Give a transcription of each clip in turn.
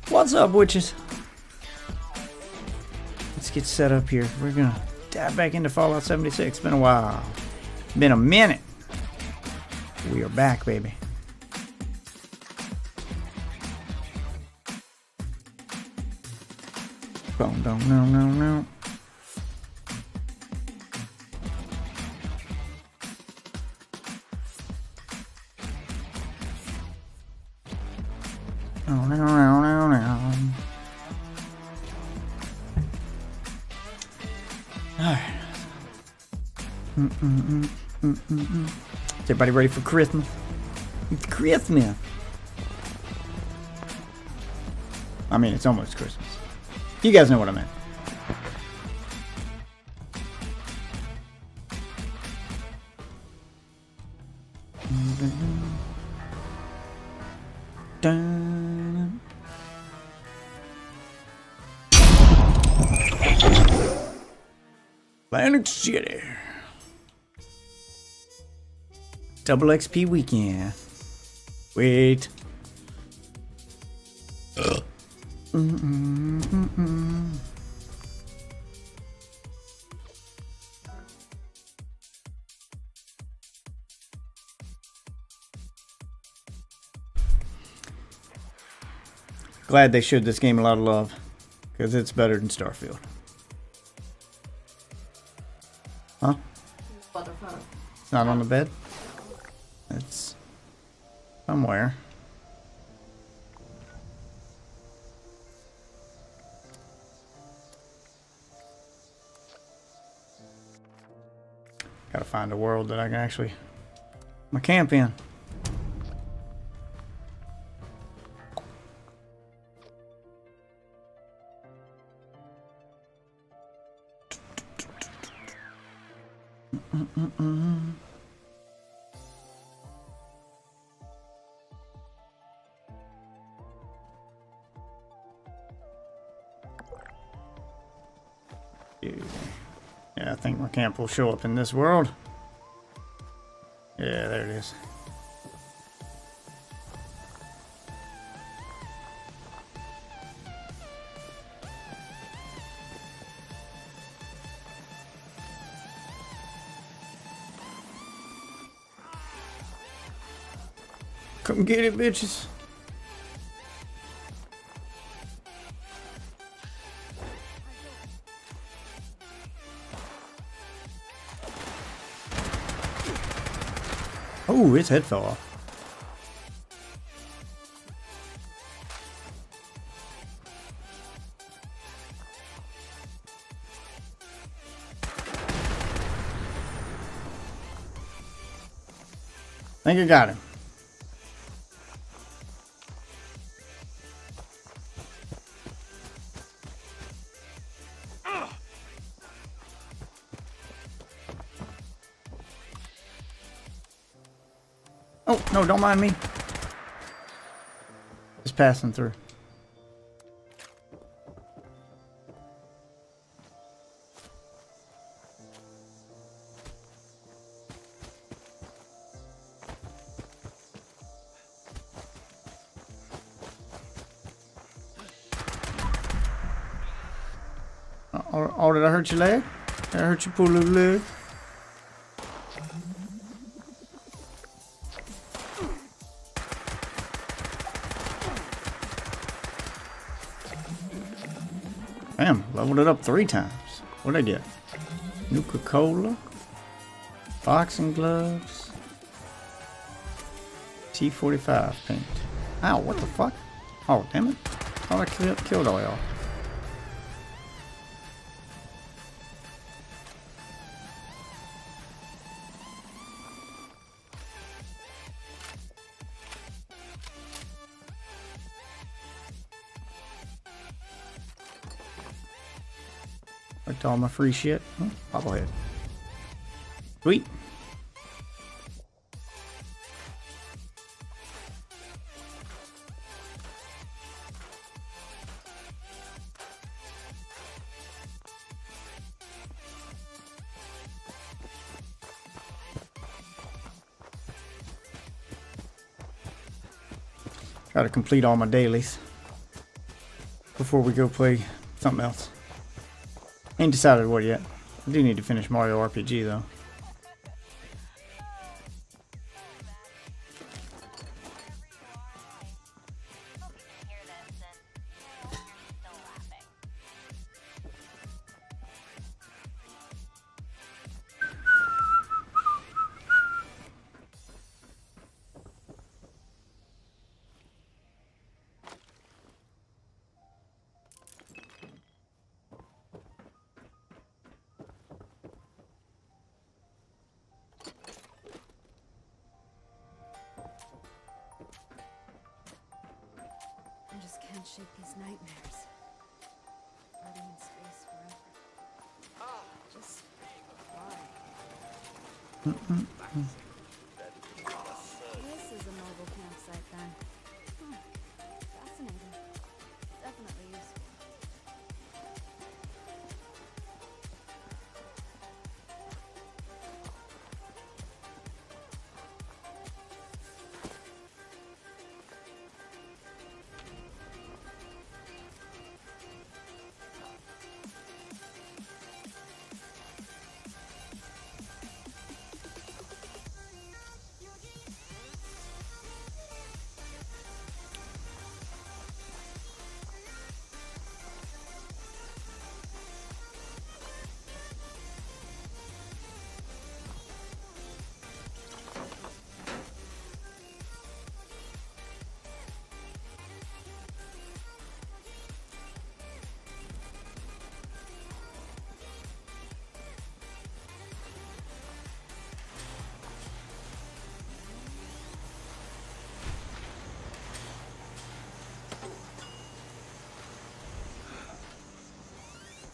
What's up, witches? Let's get set up here. We're gonna dive back into Fallout 76. It's been a while. Been a minute. We are back, baby. Boom, boom, no, no, no. Oh, no, no, no, no. Alright. Is everybody ready for Christmas? It's Christmas. I mean, it's almost Christmas. You guys know what I meant. Dun. Atlantic City. Double XP weekend. Wait. Glad they showed this game a lot of love, because it's better than Starfield. Huh? It's not on the bed? It's somewhere. Gotta find a world that I can actually camp in. Yeah, I think my camp will show up in this world. Yeah, there it is. Come get it, bitches. Oh, his head fell off. I think I got him. Oh, no, don't mind me. Just passing through. Oh, did I hurt your leg? Did I hurt your poor little leg? Damn, leveled it up 3 times. What'd I get? Nuka-Cola, boxing gloves, T45 paint. Ow, what the fuck? Oh, damn it. Thought I killed all y'all. Like all my free shit. Oh, bobblehead. Sweet. Gotta complete all my dailies before we go play something else. Ain't decided what yet. I do need to finish Mario RPG though. I just can't shake these nightmares. Floating in space forever. Just why? This is a mobile campsite then. Fascinating. Definitely useful.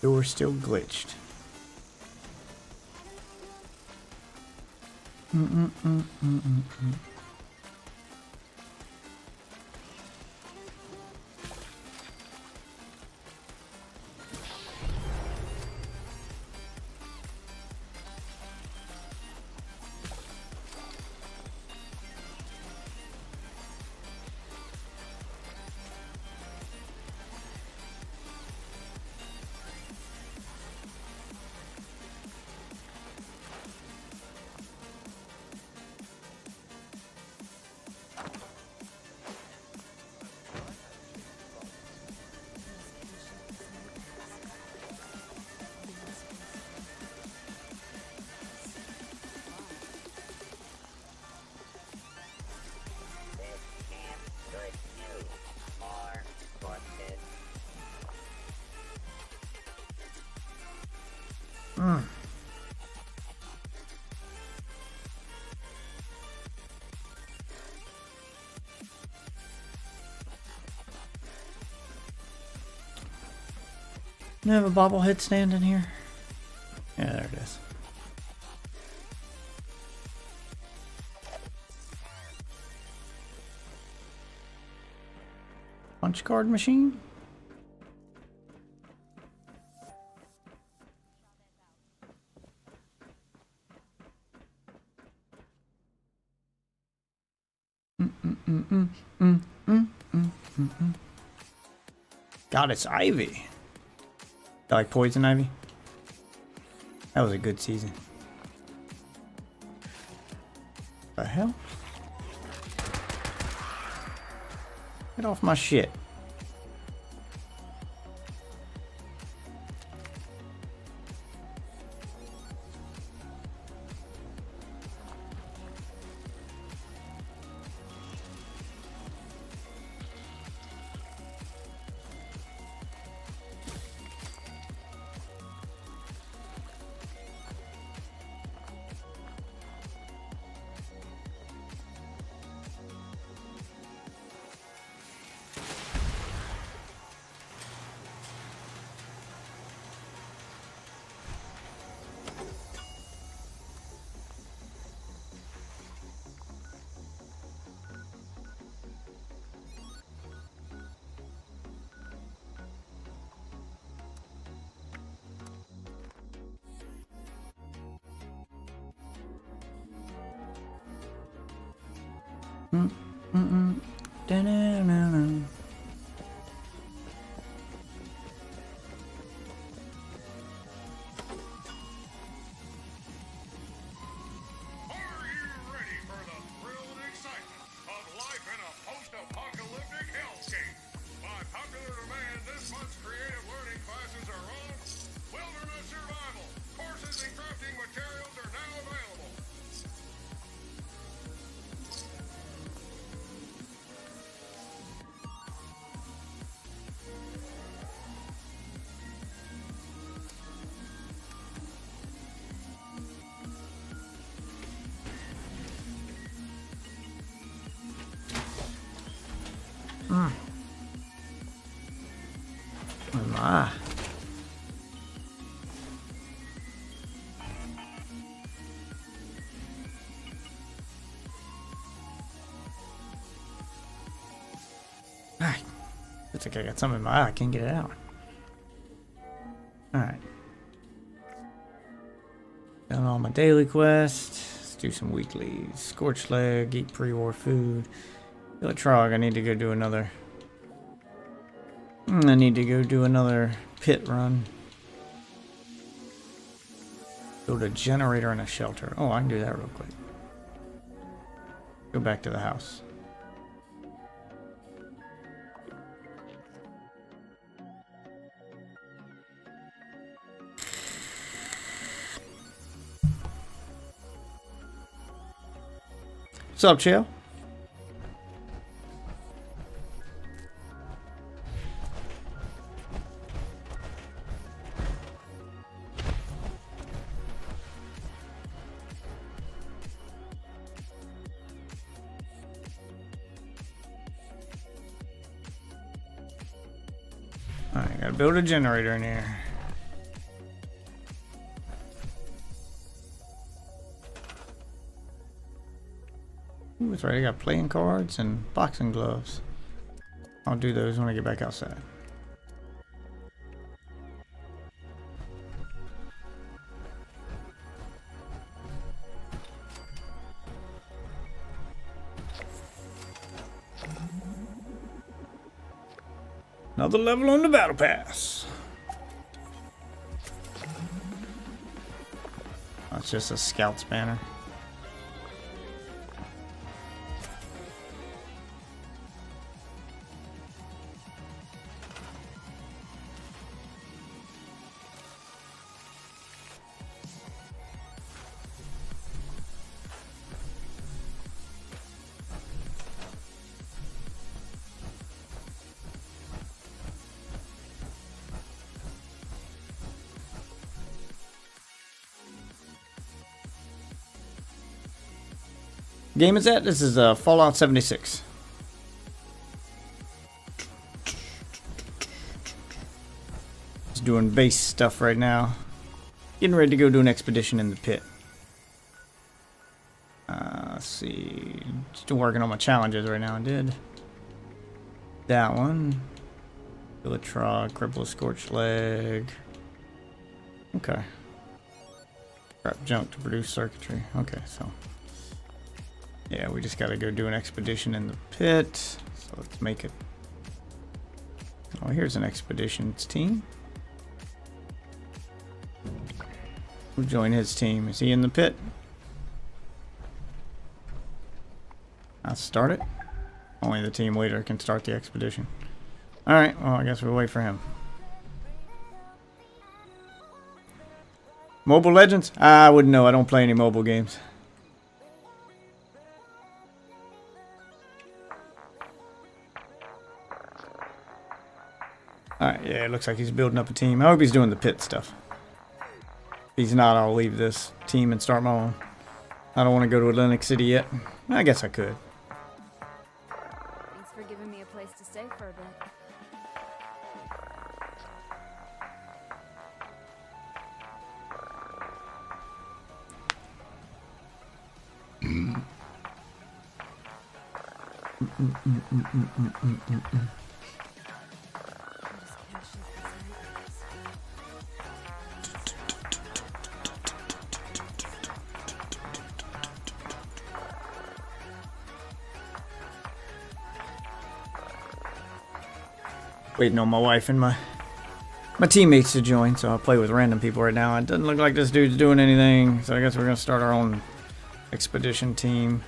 Door still glitched. Do I have a bobblehead stand in here? Yeah, there it is. Punch card machine? God, it's Ivy. You like Poison Ivy? That was a good season. The hell? Get off my shit. Da-na-na-na. Are you ready for the thrill and excitement of life in a post-apocalyptic hellscape? By popular demand, this month's creative learning classes are on wilderness survival. Courses and crafting materials are now available. Oh my. Alright. Looks like I got something in my eye. I can't get it out. Alright. Done all my daily quests. Let's do some weeklies. Scorched leg, eat pre-war food. Electrog, I need to go do another. I need to go do another pit run. Build a generator and a shelter. Oh, I can do that real quick. Go back to the house. What's up, Chill? Alright, gotta build a generator in here. Ooh, that's right, I got playing cards and boxing gloves. I'll do those when I get back outside. Another level on the battle pass. That's just a scout's banner. Game is at? This is Fallout 76. Just doing base stuff right now. Getting ready to go do an expedition in the pit. Let's see. Still working on my challenges right now. I did that one. Electrog, cripple, scorched leg. Okay. Scrap junk to produce circuitry. Okay, so. Yeah, we just gotta go do an expedition in the pit. So let's make it. Oh, here's an expeditions team. We'll join his team. Is he in the pit? I'll start it. Only the team leader can start the expedition. Alright, well, I guess we'll wait for him. Mobile Legends? I wouldn't know. I don't play any mobile games. Alright, yeah, it looks like he's building up a team. I hope he's doing the pit stuff. If he's not, I'll leave this team and start my own. I don't want to go to Atlantic City yet. I guess I could. Thanks for giving me a place to stay for a bit. waiting on my wife and my teammates to join, so I'll play with random people right now. It doesn't look like this dude's doing anything, so I guess we're gonna start our own expedition team.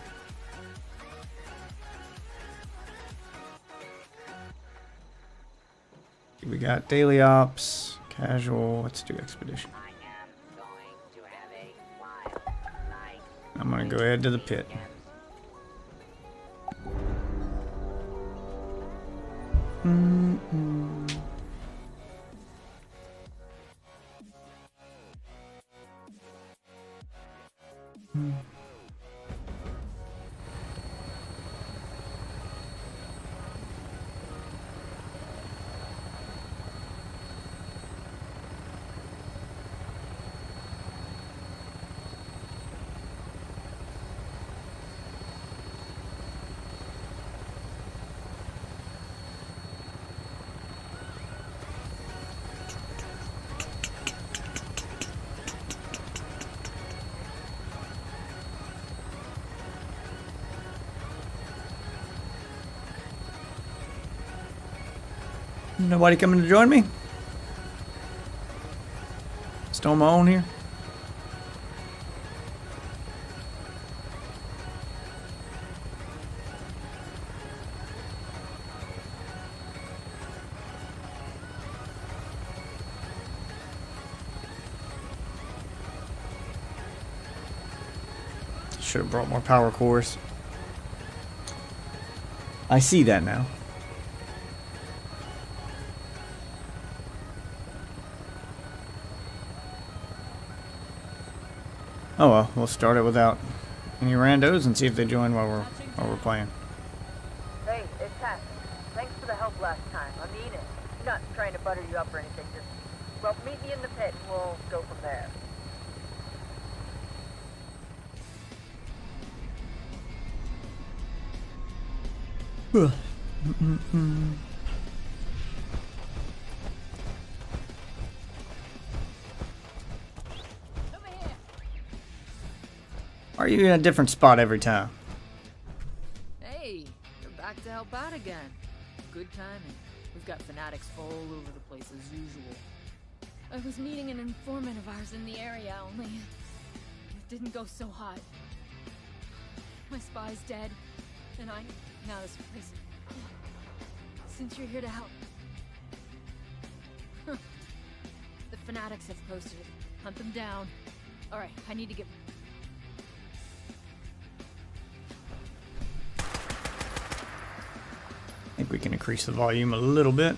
We got daily ops, casual. Let's do expedition. I'm gonna go ahead to the pit. Nobody coming to join me? Still on my own here? Should have brought more power cores. I see that now. Oh well, we'll start it without any randos and see if they join while we're playing. Hey, it's Hack. Thanks for the help last time. I mean it. Not trying to butter you up or anything, just, well, meet me in the pit and we'll go from there. Are you in a different spot every time? Hey, you're back to help out again. Good timing. We've got fanatics all over the place as usual. I was meeting an informant of ours in the area, only it didn't go so hot. My spy's dead, and now this place. Since you're here to help. The fanatics have posted it. Hunt them down. Alright, I need to get... I think we can increase the volume a little bit.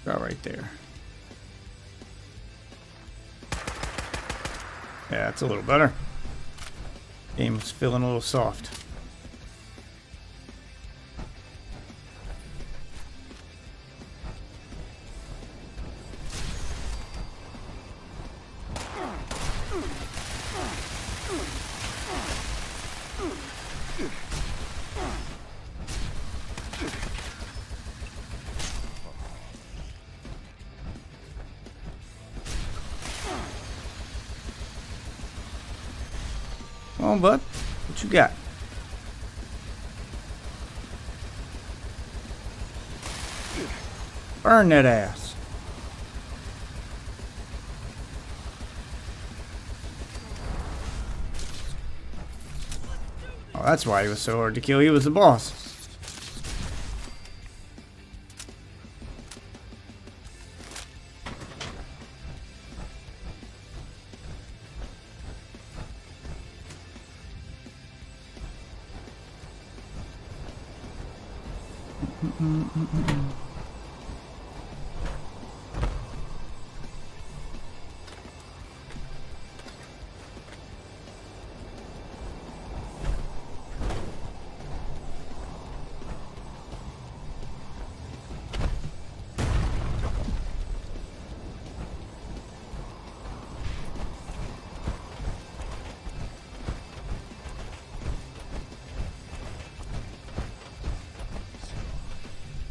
About right there. Yeah, it's a little better. Game's feeling a little soft. Come on, bud. What you got? Burn that ass. Oh, that's why he was so hard to kill. He was the boss.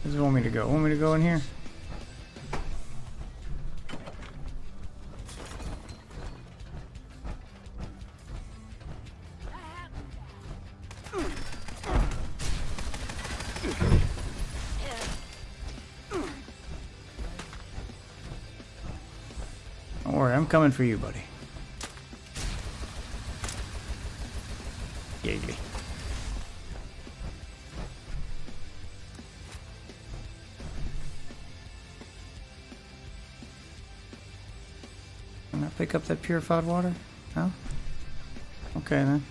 Where does it want me to go? Want me to go in here? Don't worry, I'm coming for you, buddy. Giggly. Can I pick up that purified water? No? Okay then.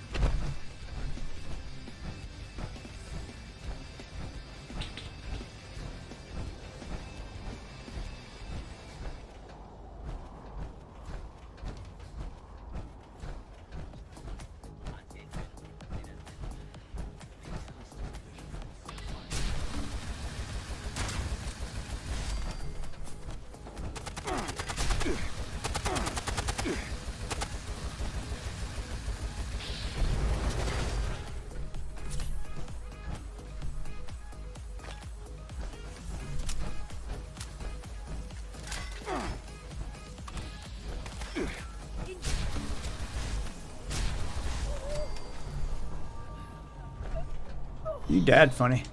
You died funny.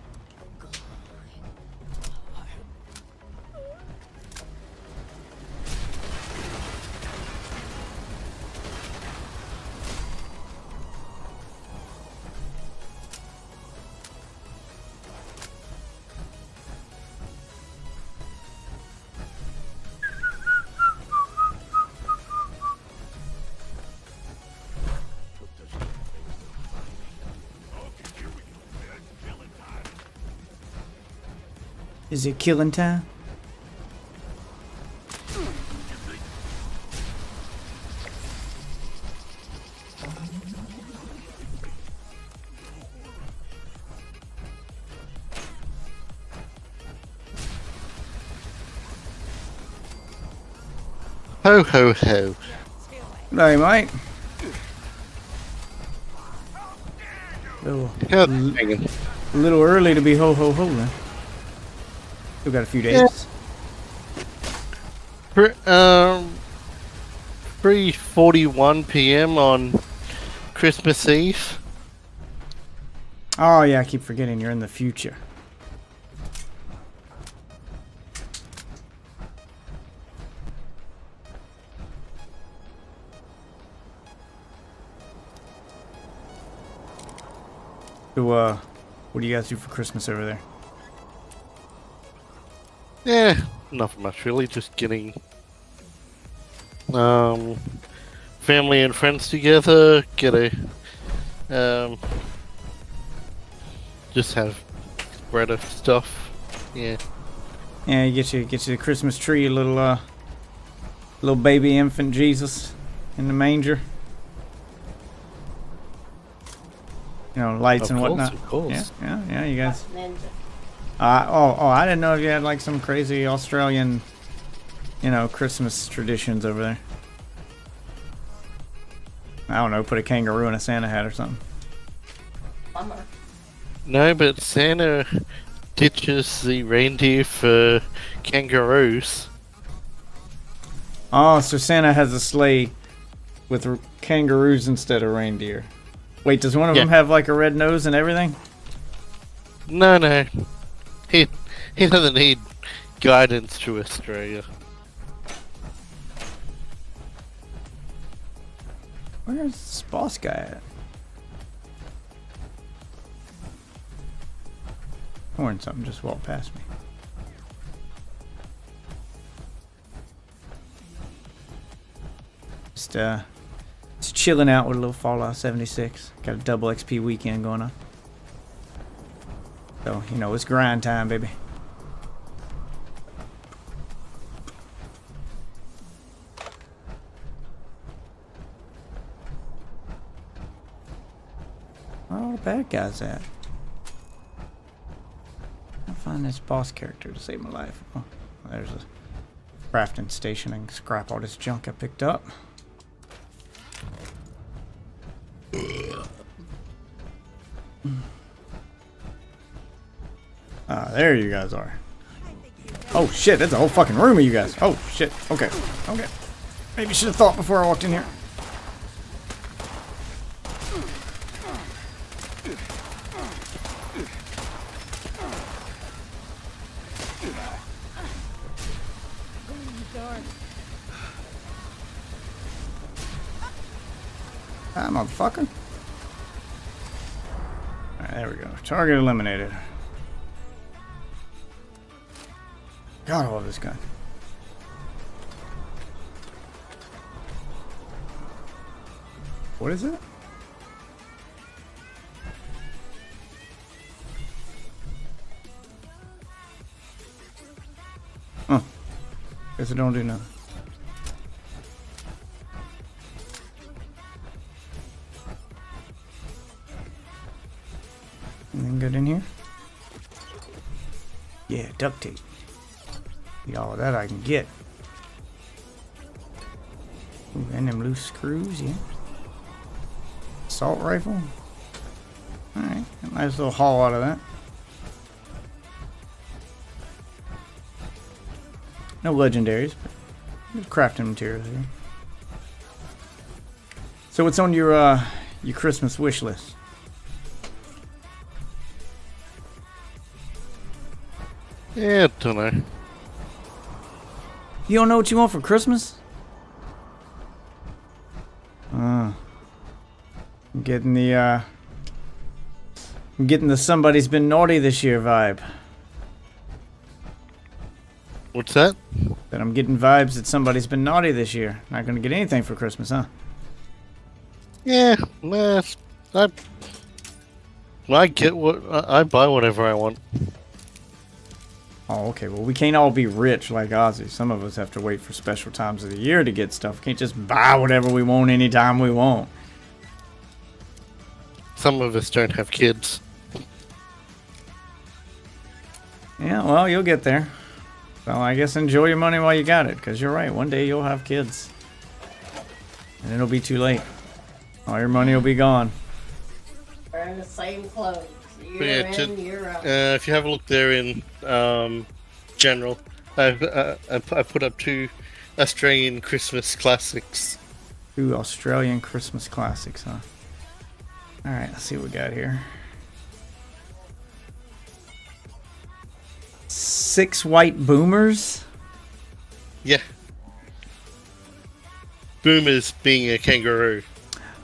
Is it killing time? Ho ho ho. Hey, mate. Little, How's it hanging? a little early to be ho ho ho then. Still got a few days. Yeah. 3:41 p.m. on Christmas Eve. Oh yeah, I keep forgetting you're in the future. So, what do you guys do for Christmas over there? Yeah, nothing much really. Just getting family and friends together. Just have bread of stuff. Yeah. Yeah, you get you the Christmas tree, a little baby infant Jesus in the manger. You know, lights and whatnot. Of course. Yeah. You guys. I didn't know if you had like some crazy Australian, Christmas traditions over there. I don't know, put a kangaroo in a Santa hat or something. No, but Santa ditches the reindeer for kangaroos. Oh, so Santa has a sleigh with kangaroos instead of reindeer. Wait, does one of them have like a red nose and everything? No. He doesn't need guidance to Australia. Where's this boss guy at? Horn something just walked past me. Just chilling out with a little Fallout 76. Got a double XP weekend going on. So, it's grind time, baby. Where are all the bad guys at? I'll find this boss character to save my life. Oh, there's a crafting station and scrap all this junk I picked up. There you guys are. Oh shit, that's a whole fucking room of you guys. Oh shit, okay. Maybe should have thought before I walked in here. Die, motherfucker. Alright, there we go. Target eliminated. God, I love this gun. What is it? Huh. Guess it don't do nothing. Anything good in here? Yeah, duct tape. Get all of that I can get. Ooh, and them loose screws, yeah. Assault rifle. Alright, nice little haul out of that. No legendaries, but good crafting materials here. So what's on your Christmas wish list? Yeah, don't know. You don't know what you want for Christmas? I'm getting the somebody's been naughty this year vibe. What's that? That I'm getting vibes that somebody's been naughty this year. Not gonna get anything for Christmas, huh? Yeah, nah, I get what I buy whatever I want. Oh, okay. Well, we can't all be rich like Ozzy. Some of us have to wait for special times of the year to get stuff. We can't just buy whatever we want anytime we want. Some of us don't have kids. Yeah, well, you'll get there. So I guess enjoy your money while you got it, because you're right. One day you'll have kids. And it'll be too late. All your money will be gone. Wearing the same clothes. But Year yeah, in, year out. if you have a look there in general, I put up 2 Australian Christmas classics. 2 Australian Christmas classics, huh? Alright, let's see what we got here. 6 white boomers? Yeah. Boomers being a kangaroo.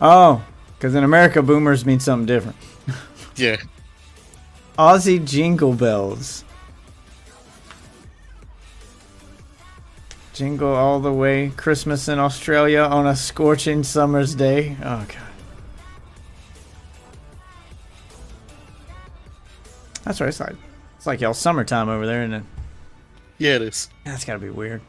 Oh, because in America, boomers mean something different. Yeah. Aussie Jingle Bells. Jingle all the way. Christmas in Australia on a scorching summer's day. Oh, God. That's right. It's like y'all summertime over there, isn't it? Yeah, it is. That's gotta be weird.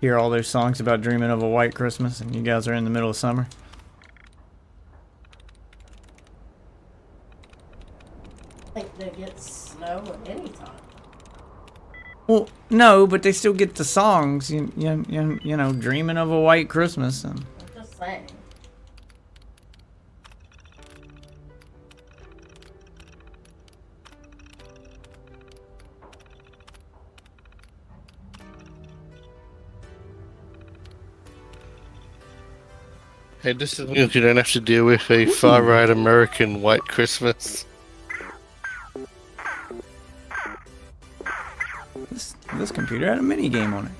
Hear all those songs about dreaming of a white Christmas, and you guys are in the middle of summer. I think they get snow at any time. Well, no, but they still get the songs. You know, dreaming of a white Christmas. And I'm just saying. Hey, this is if you don't have to deal with a far-right American white Christmas. this computer had a mini game on it.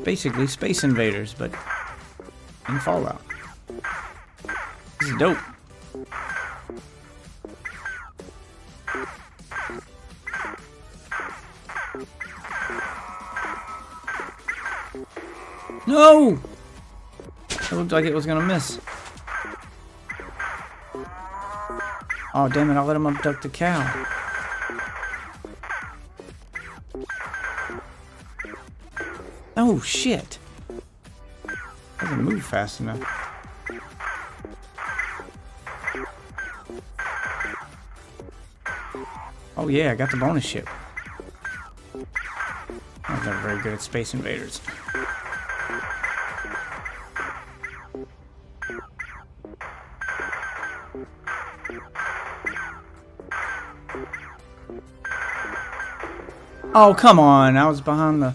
Basically, Space Invaders, but in Fallout. This is dope. No! It looked like it was gonna miss. Oh, damn it, I'll let him abduct the cow. Oh, shit. Doesn't move fast enough. Oh, yeah, I got the bonus ship. I was never very good at Space Invaders. Oh, come on. I was behind the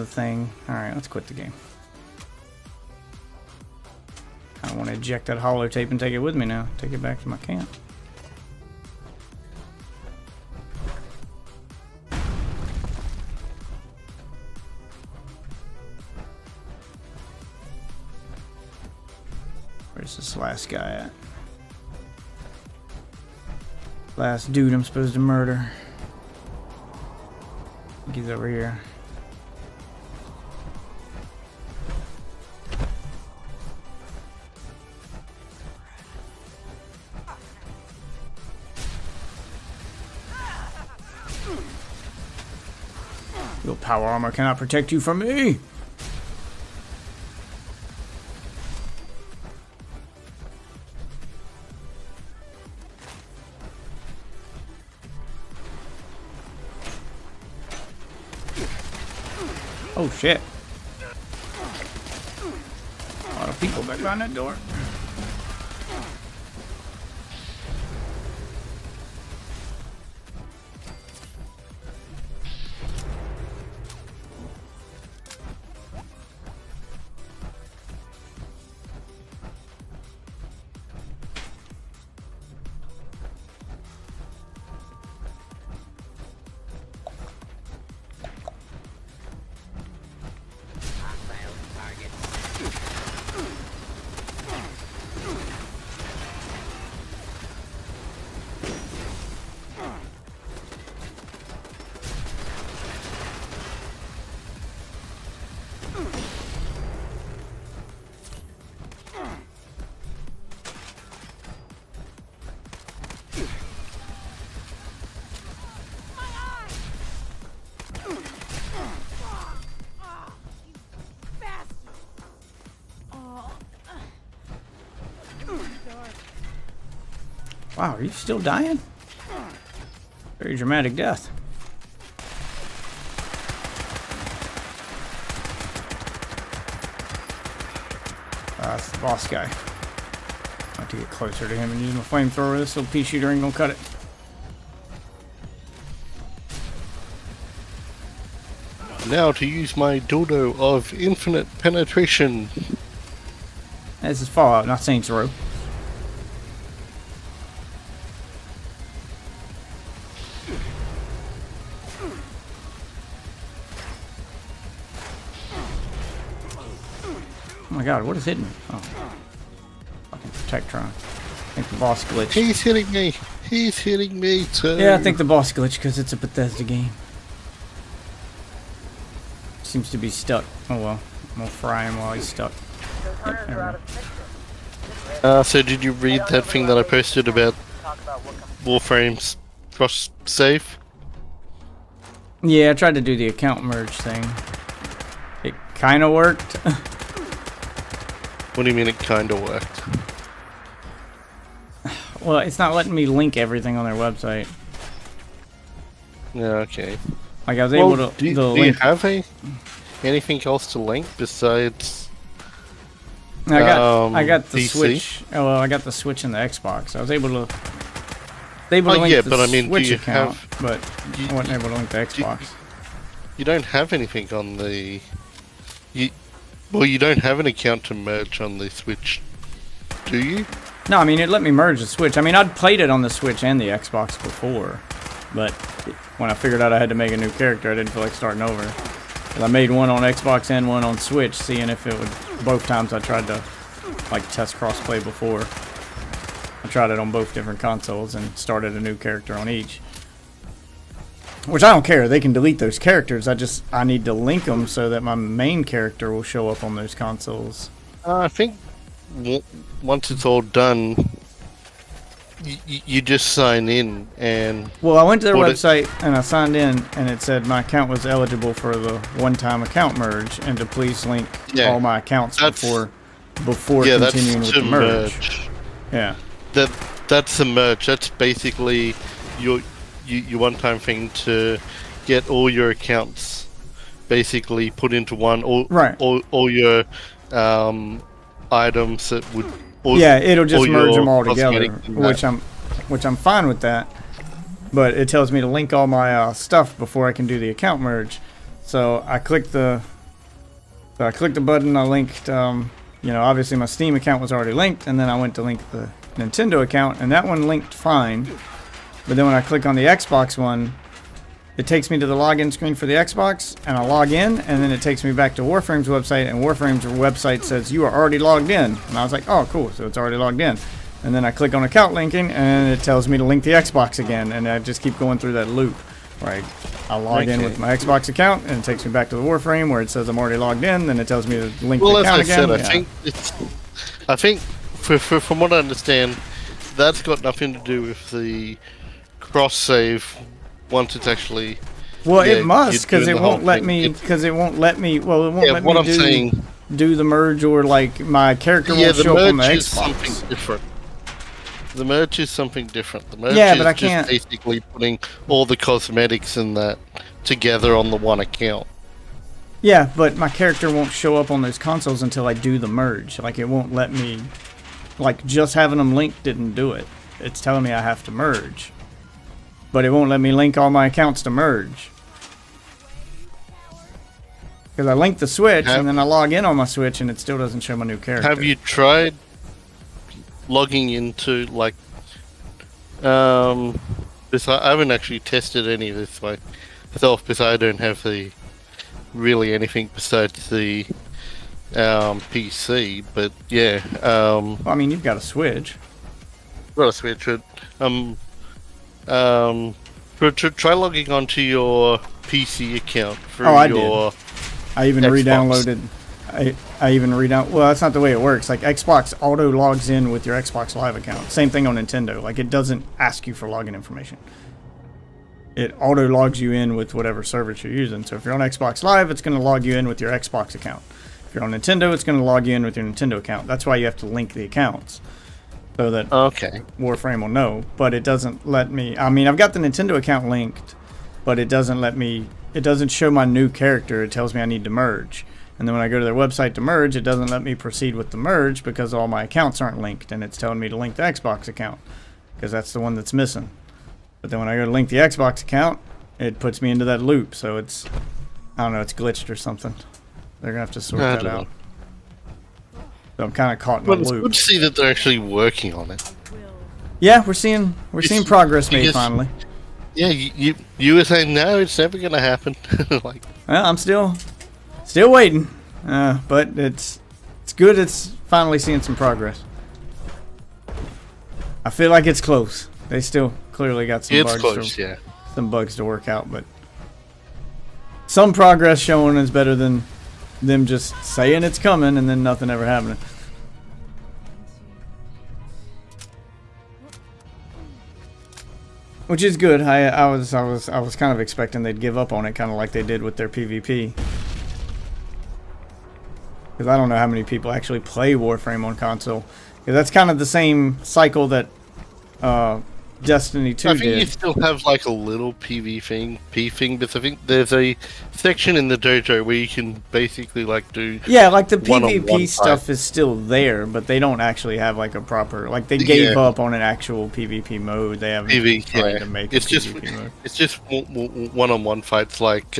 thing. Alright, let's quit the game. I want to eject that holotape and take it with me now. Take it back to my camp. Where's this last guy at? Last dude I'm supposed to murder. I think he's over here. Your power armor cannot protect you from me. Oh shit. A lot of people back behind that door. Wow, are you still dying? Very dramatic death. That's the boss guy. I have to get closer to him and use my flamethrower. This little pea shooter ain't gonna cut it. Now to use my dildo of infinite penetration. This is Fallout, not Saints Row. Oh my god, what is hitting me? Oh. Fucking Protectron. I think the boss glitched. He's hitting me. He's hitting me too. Yeah, I think the boss glitched because it's a Bethesda game. Seems to be stuck. Oh well. I'm gonna fry him while he's stuck. Those hunters never are out mind. of picture. So did you read that thing that I posted about Talk about what comes Warframe's cross save? Yeah, I tried to do the account merge thing. It kind of worked. What do you mean it kinda worked? Well, it's not letting me link everything on their website. Yeah, okay. Like I was able to do you link. have anything else to link besides I got the PC? Switch. Oh, well, I got the Switch and the Xbox. I was able to. Able to Oh, link yeah, the but I mean, do Switch you account, have- but you- I wasn't able to link the Xbox. you don't have anything on the you don't have an account to merge on the Switch, do you? No, I mean it let me merge the Switch. I mean I'd played it on the Switch and the Xbox before, but when I figured out I had to make a new character, I didn't feel like starting over. 'Cause I made one on Xbox and one on Switch, seeing if it would. Both times I tried to like test crossplay before. I tried it on both different consoles and started a new character on each. Which I don't care. They can delete those characters. I need to link them so that my main character will show up on those consoles. I think once it's all done, you just sign in and Well, I went to their Well, website and I signed in, and it said my account was eligible for the one-time account merge, and to please link Yeah, all my accounts that's- before yeah, that's continuing with to the merge. merge. Yeah. That's the merge. That's basically your one-time thing to get all your accounts basically put into one. Right. All your items that would. Yeah, it'll just all merge your them all together, cosmetics and that. which I'm fine with that. But it tells me to link all my stuff before I can do the account merge. So I clicked the button. I linked you know, obviously my Steam account was already linked, and then I went to link the Nintendo account, and that one linked fine. But then when I click on the Xbox one, it takes me to the login screen for the Xbox, and I log in, and then it takes me back to Warframe's website, and Warframe's website says you are already logged in. And I was like, oh, cool, so it's already logged in. And then I click on account linking, and it tells me to link the Xbox again, and I just keep going through that loop. Right, I log in with my Xbox account, and it takes me back to the Warframe where it says I'm already logged in. Then it tells me to link the account again. Well, as I said, I think from what I understand, that's got nothing to do with the cross save once it's actually. Well, it must, because it won't let me. Because it won't let me. Well, it won't let me do the merge, or like my character won't show up on the Xbox. Is something different. The merge is something different. The merge but I is can't. just basically putting all the cosmetics and that together on the one account. Yeah, but my character won't show up on those consoles until I do the merge. Like, it won't let me. Like, just having them linked didn't do it. It's telling me I have to merge. But it won't let me link all my accounts to merge. Because I linked the Switch, and then I log in on my Switch, and it still doesn't show my new character. Have you tried logging into, like, this? I haven't actually tested any of this myself, because I don't have really anything besides the PC. But yeah, well, I mean, you've got a Switch. Got a Switch. Try logging onto your PC account through your. I even Xbox. re-downloaded. I even well, that's not the way it works. Like, Xbox auto logs in with your Xbox Live account. Same thing on Nintendo. Like, it doesn't ask you for login information. It auto logs you in with whatever service you're using. So if you're on Xbox Live, it's going to log you in with your Xbox account. If you're on Nintendo, it's going to log you in with your Nintendo account. That's why you have to link the accounts, so that Warframe will know. But it doesn't let me. I mean, I've got the Nintendo account linked, but it doesn't let me. It doesn't show my new character. It tells me I need to merge. And then when I go to their website to merge, it doesn't let me proceed with the merge because all my accounts aren't linked, and it's telling me to link the Xbox account because that's the one that's missing. But then when I go to link the Xbox account, it puts me into that loop. So it's, I don't know, it's glitched or something. They're gonna have to sort that out. So I'm kind of caught in a loop. It's good to see that they're actually working on it. Yeah, we're seeing progress made finally. Yeah, you were saying no, it's never gonna happen. Like, well, I'm still waiting, but it's good. It's finally seeing some progress. I feel like it's close. They still clearly got some some bugs to work out, but some progress showing is better than them just saying it's coming and then nothing ever happening. Which is good. I was kind of expecting they'd give up on it, kind of like they did with their PvP. Because I don't know how many people actually play Warframe on console. Because that's kind of the same cycle that Destiny 2 did. I think you still have like a little P thing, but I think there's a section in the dojo where you can basically like do. Yeah, like the PvP stuff is still there, but they don't actually have like a proper. Like, they gave up on an actual PvP mode. They haven't tried to make it's a just PvP mode. It's just one-on-one fights like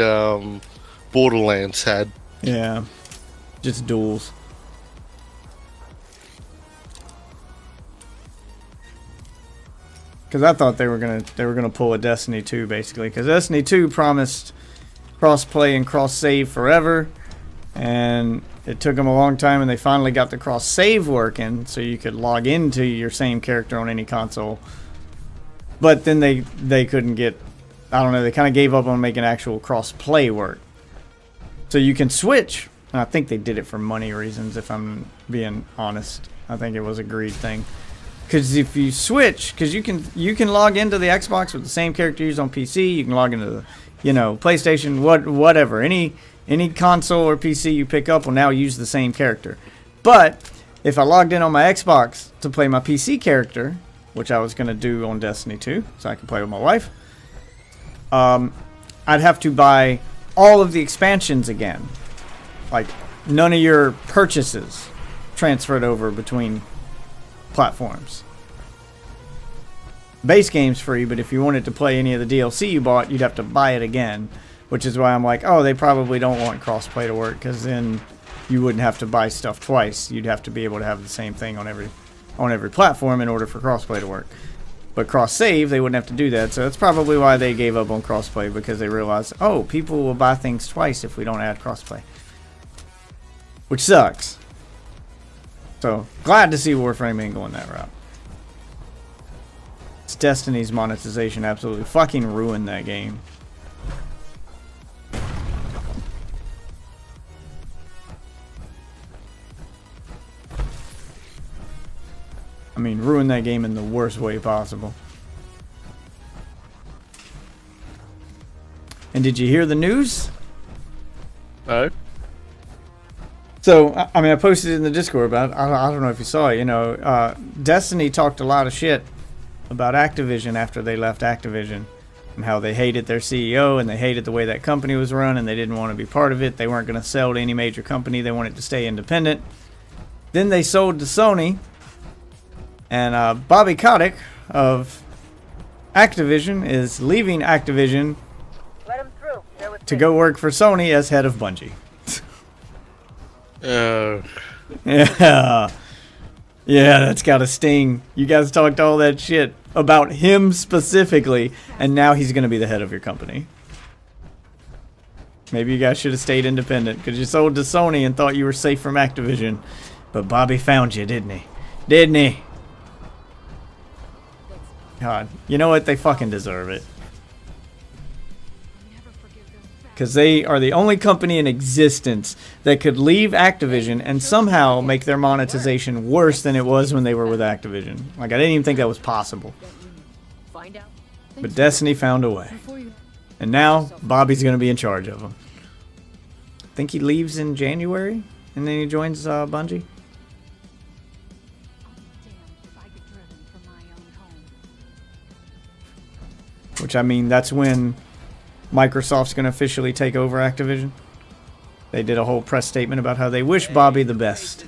Borderlands had. Yeah, just duels. Because I thought they were gonna pull a Destiny 2 basically. Because Destiny 2 promised cross-play and cross-save forever, and it took them a long time, and they finally got the cross-save working, so you could log into your same character on any console. But then they couldn't get. I don't know. They kind of gave up on making actual cross-play work. So you can switch. And I think they did it for money reasons. If I'm being honest, I think it was a greed thing. Because if you switch, because you can log into the Xbox with the same character used on PC. You can log into the, PlayStation, whatever. Any console or PC you pick up will now use the same character. But if I logged in on my Xbox to play my PC character, which I was going to do on Destiny 2, so I can play with my wife, I'd have to buy all of the expansions again. Like, none of your purchases transferred over between platforms. Base game's free, but if you wanted to play any of the DLC you bought, you'd have to buy it again, which is why I'm like, oh, they probably don't want crossplay to work, because then you wouldn't have to buy stuff twice. You'd have to be able to have the same thing on every platform in order for crossplay to work. But cross-save, they wouldn't have to do that. So that's probably why they gave up on crossplay, because they realized, oh, people will buy things twice if we don't add crossplay. Which sucks. So, glad to see Warframe ain't going that route. It's Destiny's monetization absolutely fucking ruined that game. I mean, ruin that game in the worst way possible. And did you hear the news? No. So, I mean, I posted it in the Discord, but I don't know if you saw it. You know, Destiny talked a lot of shit about Activision after they left Activision, and how they hated their CEO and they hated the way that company was run, and they didn't want to be part of it. They weren't going to sell to any major company. They wanted to stay independent. Then they sold to Sony. And Bobby Kotick of Activision is leaving Activision Let him through. There was to go work for Sony as head of Bungie. Yeah. Yeah, that's got to sting. You guys talked all that shit about him specifically, and now he's going to be the head of your company. Maybe you guys should have stayed independent, because you sold to Sony and thought you were safe from Activision. But Bobby found you, didn't he? Didn't he? God, you know what? They fucking deserve it. Because they are the only company in existence that could leave Activision and somehow make their monetization worse than it was when they were with Activision. Like, I didn't even think that was possible. Find out. But Destiny found a way. And now, Bobby's going to be in charge of them. I think he leaves in January, and then he joins Bungie. Which, I mean, that's when Microsoft's going to officially take over Activision. They did a whole press statement about how they wish Bobby the best.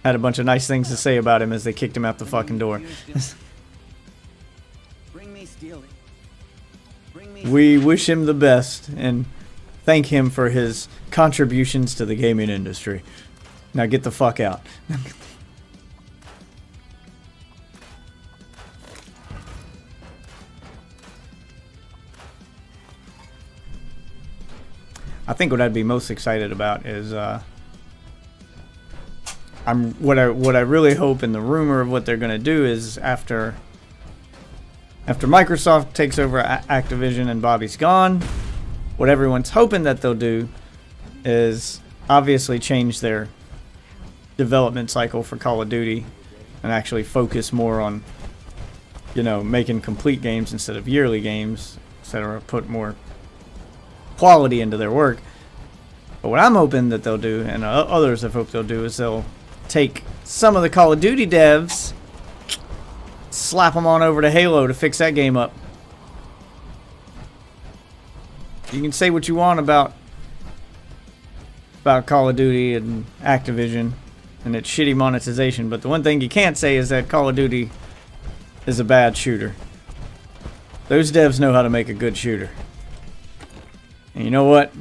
Had a bunch of nice things to say about him as they kicked him out the fucking door. We wish him the best and thank him for his contributions to the gaming industry. Now get the fuck out. I think what I'd be most excited about is what I really hope, and the rumor of what they're going to do is after Microsoft takes over Activision and Bobby's gone, what everyone's hoping that they'll do is obviously change their development cycle for Call of Duty and actually focus more on, you know, making complete games instead of yearly games, etc. Put more quality into their work. But what I'm hoping that they'll do, and others have hoped they'll do, is they'll take some of the Call of Duty devs, slap them on over to Halo to fix that game up. You can say what you want about Call of Duty and Activision and its shitty monetization, but the one thing you can't say is that Call of Duty is a bad shooter. Those devs know how to make a good shooter. And you know what?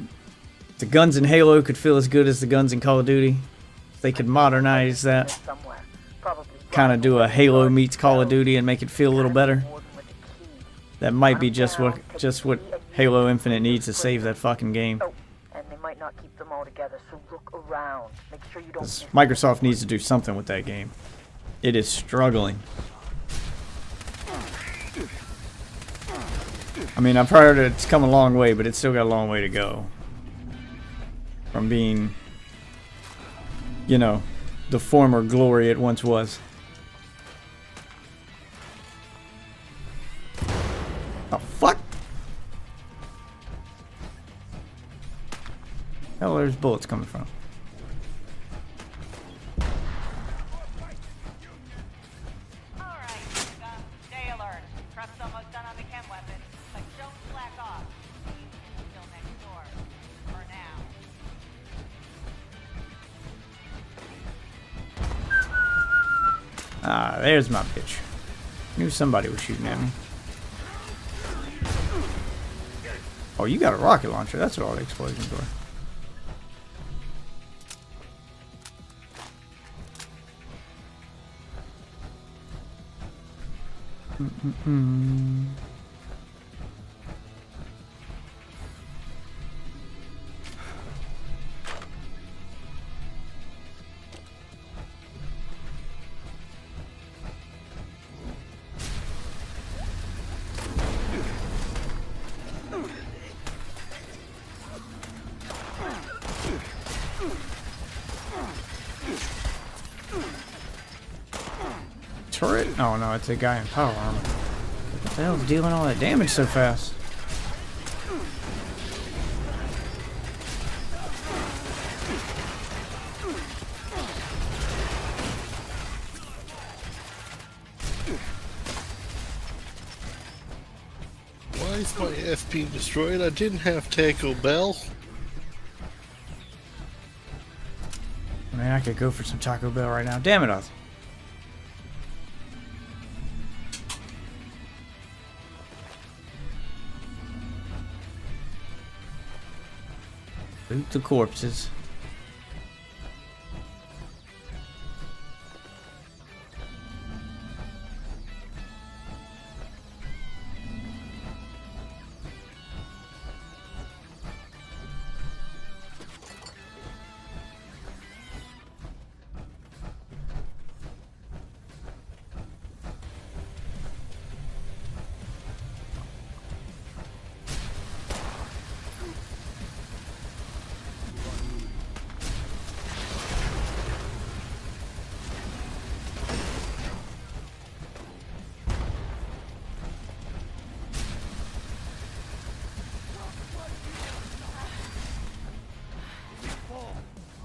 If the guns in Halo could feel as good as the guns in Call of Duty, if they could modernize that, kind of do a Halo meets Call of Duty and make it feel a little better, that might be just what Halo Infinite needs to save that fucking game. And they might not keep them all together, so look around. Make sure you don't miss Microsoft needs to do something with that game. It is struggling. I mean, I've heard it's come a long way, but it's still got a long way to go. From being, you know, the former glory it once was. Oh, fuck! Hell, there's bullets coming from. Ah, there's my bitch. Knew somebody was shooting at me. Oh, you got a rocket launcher. That's what all the explosions were. Turret? Oh no, it's a guy in power armor. What the hell's dealing all that damage so fast? Why is my FP destroyed? I didn't have Taco Bell. Man, I could go for some Taco Bell right now. Damn it, Ozzy. Loot the corpses.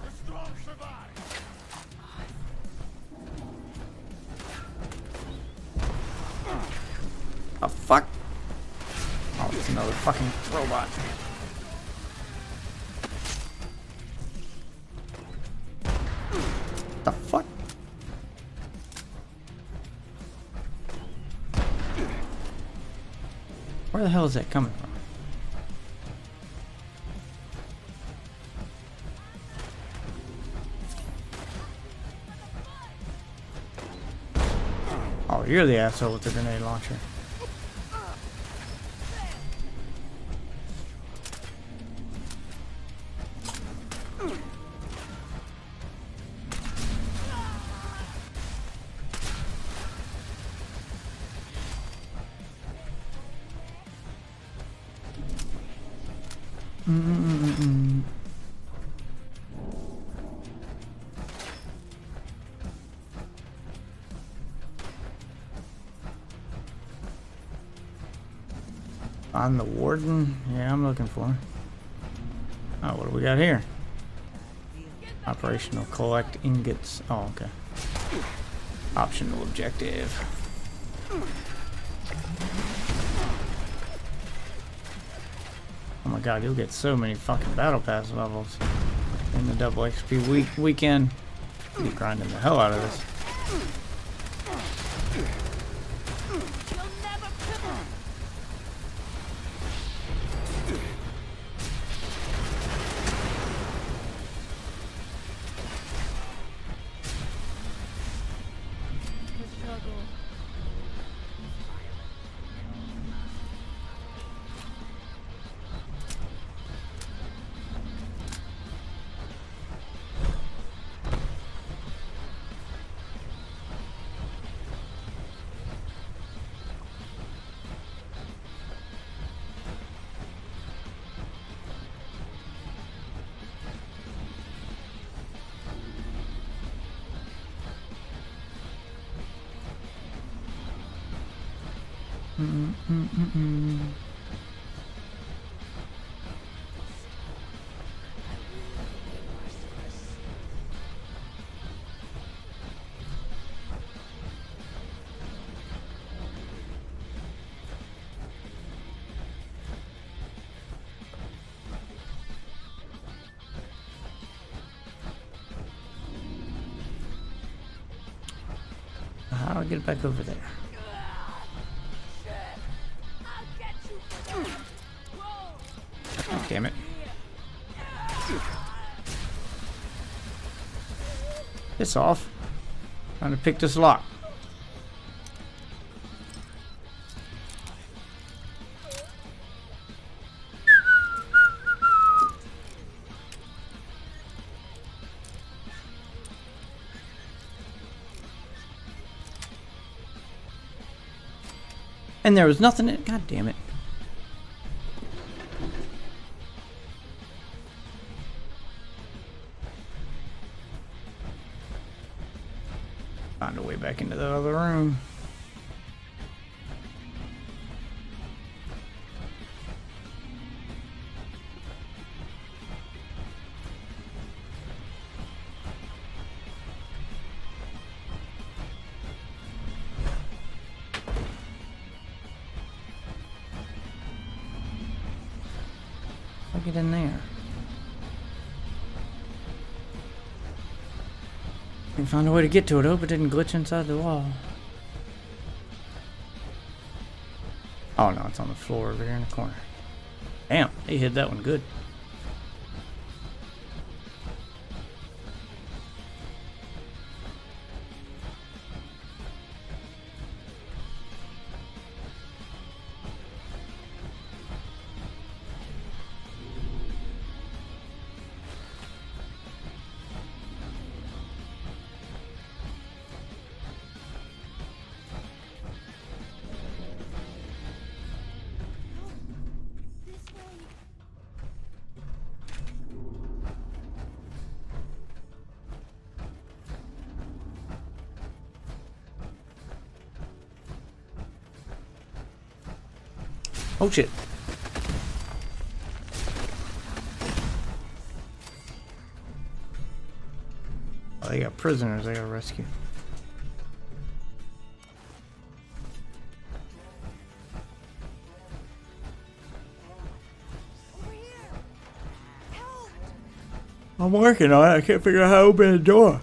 The strong survive. Oh, fuck. Oh, it's another fucking robot. The fuck? Where the hell is that coming from? Oh, you're the asshole with the grenade launcher. On the warden? Yeah, I'm looking for him. Oh, what do we got here? Operational collect ingots. Oh, okay. Optional objective. Oh my god, you'll get so many fucking battle pass levels in the double XP weekend. You'll be grinding the hell out of this. How do I get back over there? Oh, damn it. Piss off. Trying to pick this lock. And there was nothing in it. God damn it. Find a way back into the other room. I'll get in there. I found a way to get to it. Hope it didn't glitch inside the wall. Oh no, it's on the floor over here in the corner. Damn, they hid that one good. Oh shit. Oh, they got prisoners they gotta rescue. I'm working on it. I can't figure out how to open the door.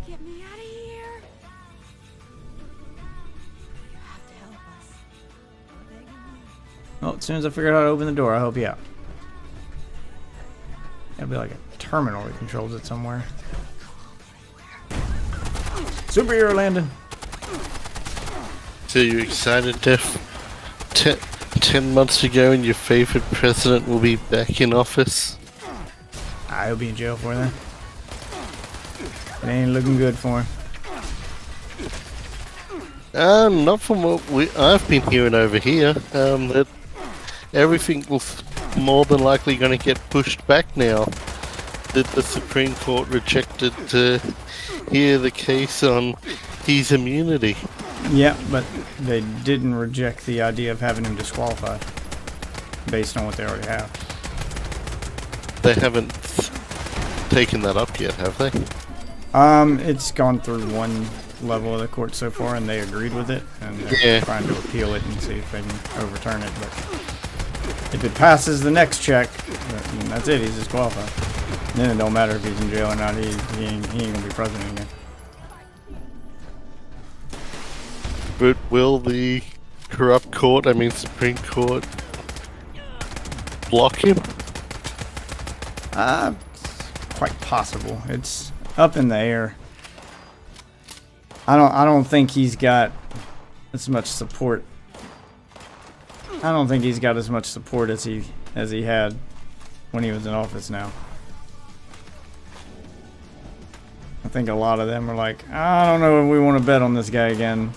Get me out of here. You have to help us. I'm begging you. Oh, as soon as I figure out how to open the door, I'll help you out. Gotta be like a terminal that controls it somewhere. Superhero landing. So you're excited, Def? 10 months ago and your favorite president will be back in office? I'll be in jail for that. It ain't looking good for him. Not from what I've been hearing over here. That everything was more than likely going to get pushed back now. That the Supreme Court rejected to hear the case on his immunity. Yeah, but they didn't reject the idea of having him disqualified based on what they already have. They haven't taken that up yet, have they? It's gone through one level of the court so far, and they agreed with it, and they're Yeah. trying to appeal it and see if they can overturn it. But if it passes the next check, then that's it. He's disqualified. Then it don't matter if he's in jail or not. He ain't gonna be president again. But will the corrupt court, Supreme Court, block him? Quite possible. It's up in the air. I don't think he's got as much support. I don't think he's got as much support as he had when he was in office now. I think a lot of them are like, I don't know if we want to bet on this guy again.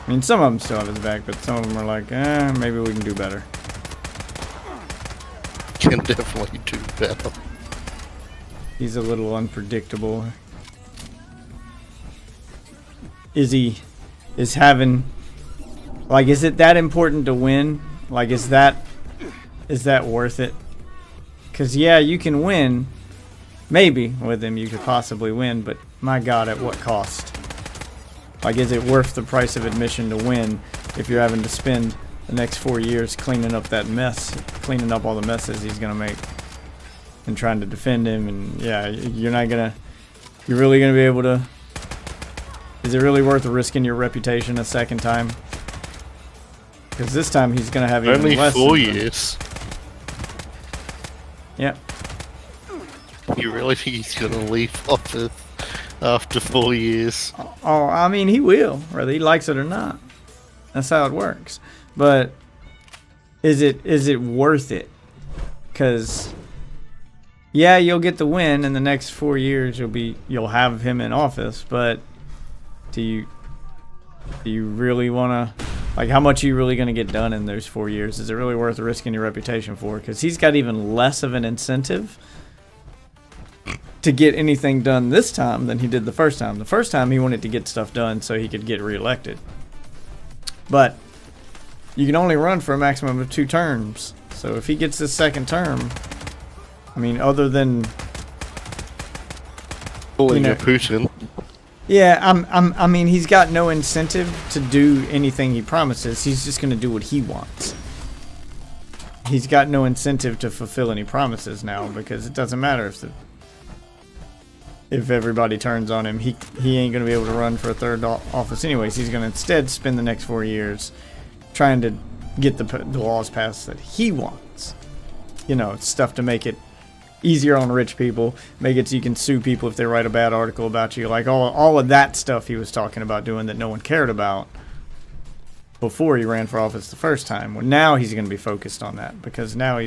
I mean, some of them still have his back, but some of them are like, maybe we can do better. Can definitely do better. He's a little unpredictable. Is it that important to win? Like, is that worth it? Because, yeah, you can win. Maybe with him you could possibly win, but my God, at what cost? Like, is it worth the price of admission to win if you're having to spend the next 4 years cleaning up that mess, cleaning up all the messes he's gonna make, and trying to defend him? And yeah, you're really gonna be able to. Is it really worth risking your reputation a second time? Because this time he's gonna have even Only less. 4 than- years. Yeah. You really think he's gonna leave office after 4 years? Oh, I mean, he will, whether he likes it or not. That's how it works. But is it worth it? Because yeah, you'll get the win in the next 4 years. You'll have him in office, but do you really want to, like, how much are you really going to get done in those 4 years? Is it really worth risking your reputation for? Because he's got even less of an incentive to get anything done this time than he did the first time. The first time he wanted to get stuff done so he could get reelected. But you can only run for a maximum of 2 terms. So if he gets this second term, I mean, other than Calling a Putin. yeah, I mean, he's got no incentive to do anything he promises. He's just going to do what he wants. He's got no incentive to fulfill any promises now because it doesn't matter if everybody turns on him. He ain't going to be able to run for a third office anyways. He's going to instead spend the next 4 years trying to get the laws passed that he wants. You know, stuff to make it easier on rich people, make it so you can sue people if they write a bad article about you, like all of that stuff he was talking about doing that no one cared about before he ran for office the first time. Well, now he's going to be focused on that because now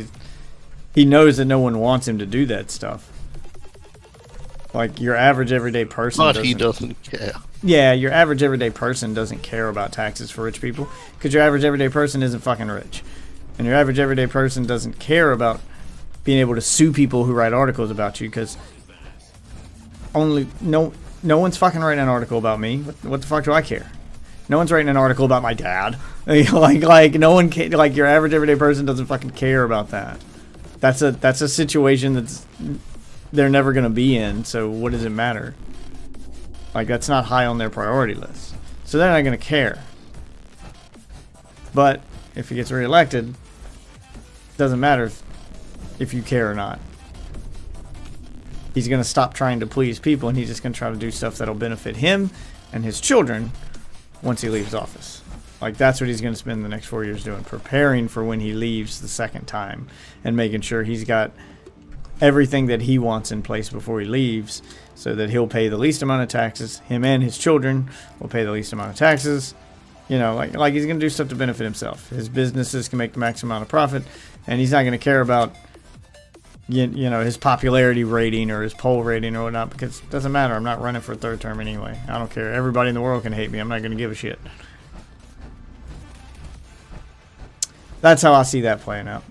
he knows that no one wants him to do that stuff. Like your average everyday person But he doesn't care. Yeah, your average everyday person doesn't care about taxes for rich people because your average everyday person isn't fucking rich. And your average everyday person doesn't care about being able to sue people who write articles about you because no one's fucking writing an article about me. What the fuck do I care? No one's writing an article about my dad. like no one like your average everyday person doesn't fucking care about that. That's a situation they're never going to be in, so what does it matter? Like, that's not high on their priority list. So they're not going to care. But if he gets reelected, it doesn't matter if you care or not. He's going to stop trying to please people, and he's just going to try to do stuff that'll benefit him and his children once he leaves office. Like, that's what he's going to spend the next 4 years doing, preparing for when he leaves the second time and making sure he's got everything that he wants in place before he leaves so that he'll pay the least amount of taxes. Him and his children will pay the least amount of taxes. You know, like he's going to do stuff to benefit himself. His businesses can make the maximum amount of profit, and he's not going to care about, you know, his popularity rating or his poll rating or whatnot because it doesn't matter. I'm not running for a third term anyway. I don't care. Everybody in the world can hate me. I'm not going to give a shit. That's how I see that playing out.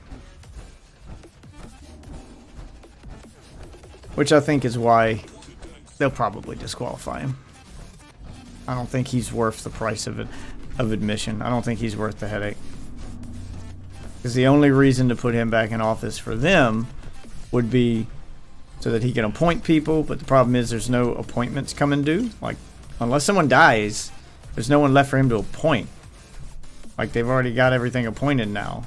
Which I think is why they'll probably disqualify him. I don't think he's worth the price of admission. I don't think he's worth the headache. Because the only reason to put him back in office for them would be so that he can appoint people. But the problem is there's no appointments coming due. Like, unless someone dies, there's no one left for him to appoint. Like, they've already got everything appointed now.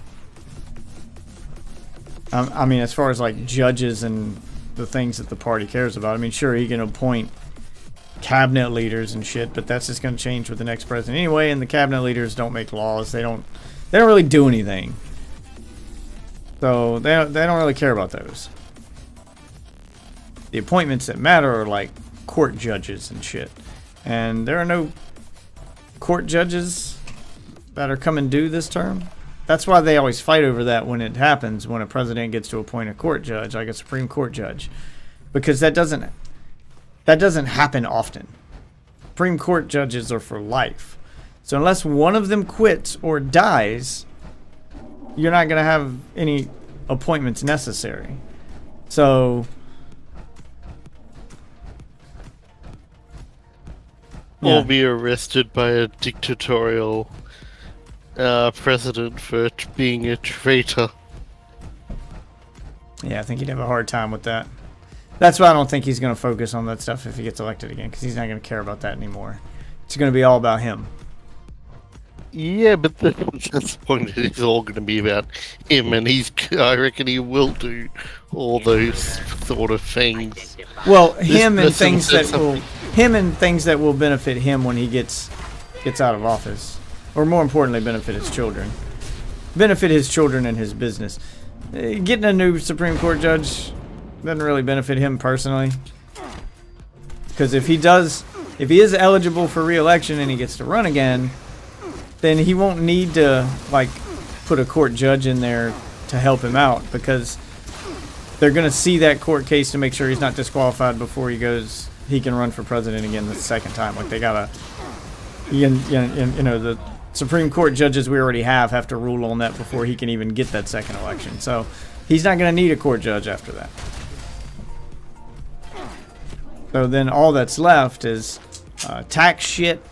I mean, as far as like judges and the things that the party cares about. I mean, sure, he can appoint cabinet leaders and shit, but that's just going to change with the next president anyway, and the cabinet leaders don't make laws. They don't really do anything. So they don't really care about those. The appointments that matter are like court judges and shit. And there are no court judges that are coming due this term. That's why they always fight over that when it happens, when a president gets to appoint a court judge, like a Supreme Court judge. Because that doesn't happen often. Supreme Court judges are for life. So unless one of them quits or dies, you're not going to have any appointments necessary. So Or be arrested by a dictatorial president for being a traitor. Yeah, I think he'd have a hard time with that. That's why I don't think he's going to focus on that stuff if he gets elected again, because he's not going to care about that anymore. It's going to be all about him. Yeah, but that's the point. It's all going to be about him, and I reckon he will do all those sort of things. Well, him and things that will benefit him when he gets out of office, or more importantly, benefit his children. Benefit his children and his business. Getting a new Supreme Court judge doesn't really benefit him personally, because if he is eligible for re-election and he gets to run again, then he won't need to like put a court judge in there to help him out, because they're going to see that court case to make sure he's not disqualified before he can run for president again the second time. Like, they gotta, you know, the Supreme Court judges we already have to rule on that before he can even get that second election. So he's not going to need a court judge after that. So then all that's left is tax shit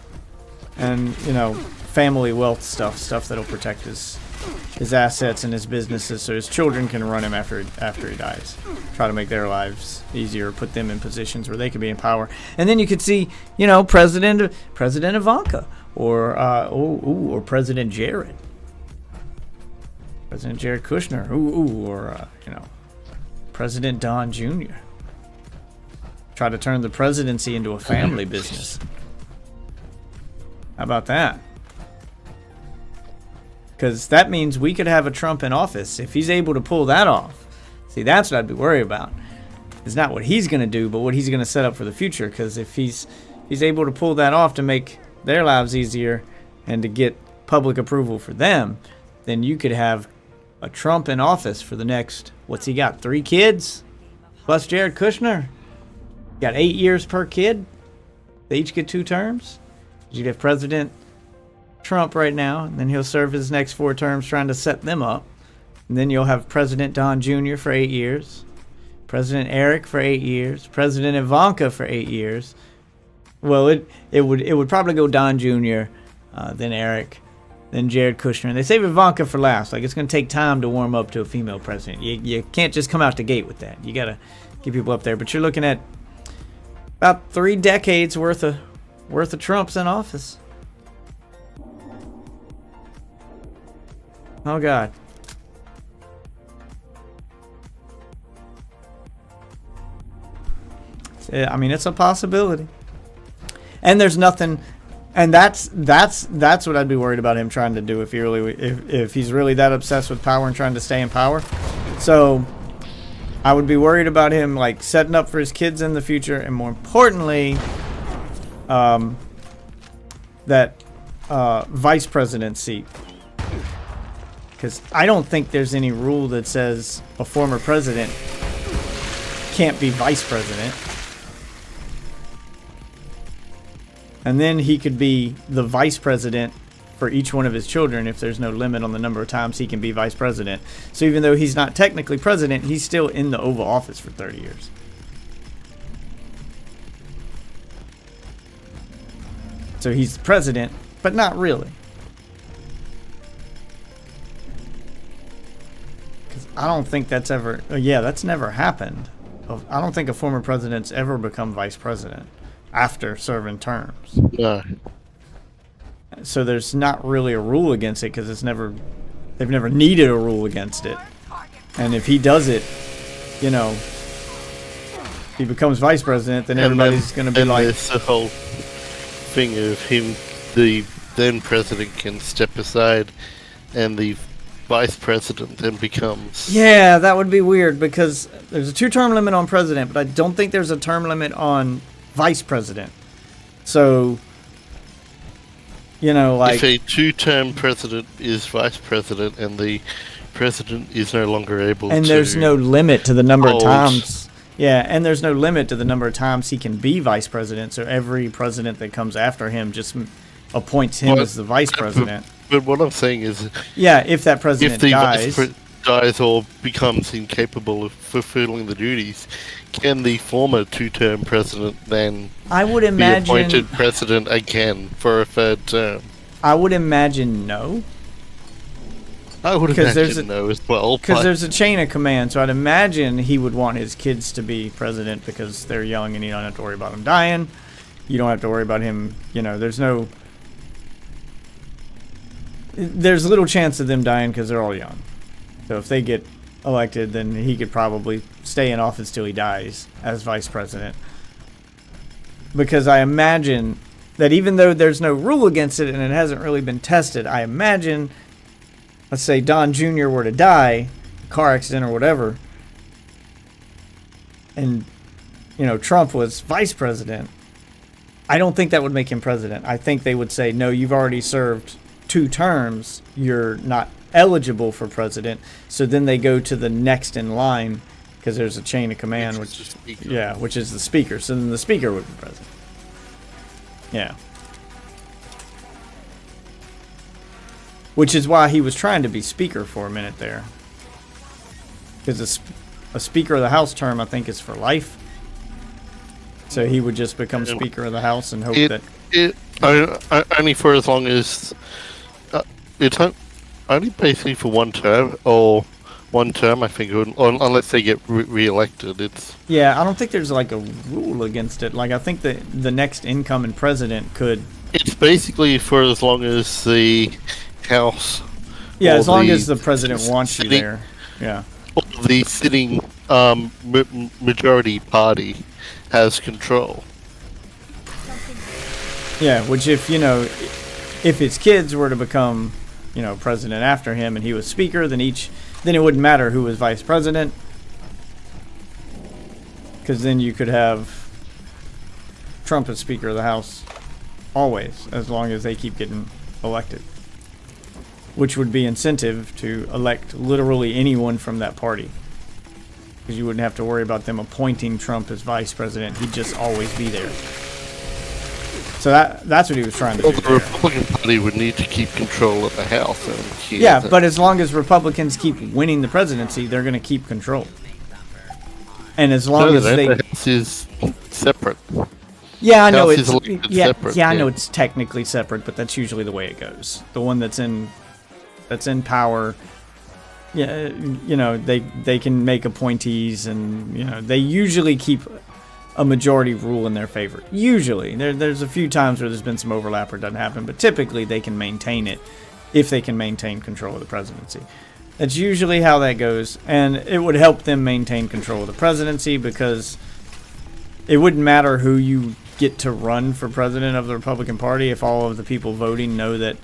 and, you know, family wealth stuff that'll protect his assets and his businesses, so his children can run him after he dies. Try to make their lives easier, put them in positions where they can be in power. And then you could see, you know, President Ivanka or President Jared. President Jared Kushner, or you know, President Don Jr. Try to turn the presidency into a family business. How about that? Because that means we could have a Trump in office. If he's able to pull that off, see, that's what I'd be worried about. It's not what he's going to do, but what he's going to set up for the future. Because if he's able to pull that off to make their lives easier and to get public approval for them, then you could have a Trump in office for the next, what's he got, 3 kids? Plus Jared Kushner. Got 8 years per kid. They each get 2 terms. You'd have President Trump right now, and then he'll serve his next 4 terms trying to set them up. And then you'll have President Don Jr. for 8 years, President Eric for 8 years, President Ivanka for 8 years. Well, it would probably go Don Jr., then Eric, then Jared Kushner. And they save Ivanka for last. Like, it's going to take time to warm up to a female president. You can't just come out the gate with that. You got to get people up there. But you're looking at about 3 decades worth of Trumps in office. Oh, God. I mean, it's a possibility. And there's nothing, and that's what I'd be worried about him trying to do if he's really that obsessed with power and trying to stay in power. So I would be worried about him, like, setting up for his kids in the future, and more importantly, that vice president seat. Because I don't think there's any rule that says a former president can't be vice president. And then he could be the vice president for each one of his children if there's no limit on the number of times he can be vice president. So even though he's not technically president, he's still in the Oval Office for 30 years. So he's the president, but not really. I don't think that's ever... that's never happened. I don't think a former president's ever become vice president after serving terms. No. So there's not really a rule against it because they've never needed a rule against it. And if he does it, you know, if he becomes vice president, then everybody's going to be like... There's the whole thing of him, the then president can step aside and the vice president then becomes... Yeah, that would be weird because there's a 2-term limit on president, but I don't think there's a term limit on vice president. So, you know, like... If a 2-term president is vice president and the president is no longer able to... And there's no limit to the number of times... Yeah, and there's no limit to the number of times he can be vice president, so every president that comes after him just appoints him as the vice president. But what I'm saying is... Yeah, if that president dies... dies or becomes incapable of fulfilling the duties, can the former 2-term president then I would imagine, be appointed president again for a 3rd term? I would imagine no. I would imagine no as well. Because there's a chain of command, so I'd imagine he would want his kids to be president because they're young and you don't have to worry about them dying. You don't have to worry about him, you know, there's little chance of them dying because they're all young. So if they get elected, then he could probably stay in office till he dies as vice president. Because I imagine that even though there's no rule against it and it hasn't really been tested, I imagine, let's say Don Jr. were to die, car accident or whatever, and, you know, Trump was vice president, I don't think that would make him president. I think they would say, no, you've already served 2 terms, you're not eligible for president. So then they go to the next in line because there's a chain of command, Which is the speaker. yeah, which is the speaker. So then the speaker would be president. Yeah. Which is why he was trying to be speaker for a minute there. Because a speaker of the House term, I think, is for life. So he would just become speaker of the House and hope that. Only for as long as it's only basically for one term or one term. I think, unless they get re-elected. It's Yeah, I don't think there's like a rule against it. Like I think that the next incoming president could. it's basically for as long as the House. Yeah, or as long the as the president wants you sitting- there. Yeah. or the sitting majority party has control. Yeah, which if if his kids were to become, president after him and he was speaker, then it wouldn't matter who was vice president, because then you could have Trump as speaker of the House always, as long as they keep getting elected, which would be incentive to elect literally anyone from that party, because you wouldn't have to worry about them appointing Trump as vice president. He'd just always be there. So that's what he was trying to Well, do the there. Republican Party would need to keep control of the House. And Yeah, but as long as Republicans keep winning the presidency, they're going to keep control. And as long as they, the House is separate. yeah, I know House it's is elected yeah, separate, yeah, I know yeah. it's technically separate, but that's usually the way it goes. The one that's in power, yeah, they can make appointees, and they usually keep a majority rule in their favor. Usually, there's a few times where there's been some overlap or it doesn't happen, but typically they can maintain it if they can maintain control of the presidency. That's usually how that goes, and it would help them maintain control of the presidency, because it wouldn't matter who you get to run for president of the Republican Party if all of the people voting know that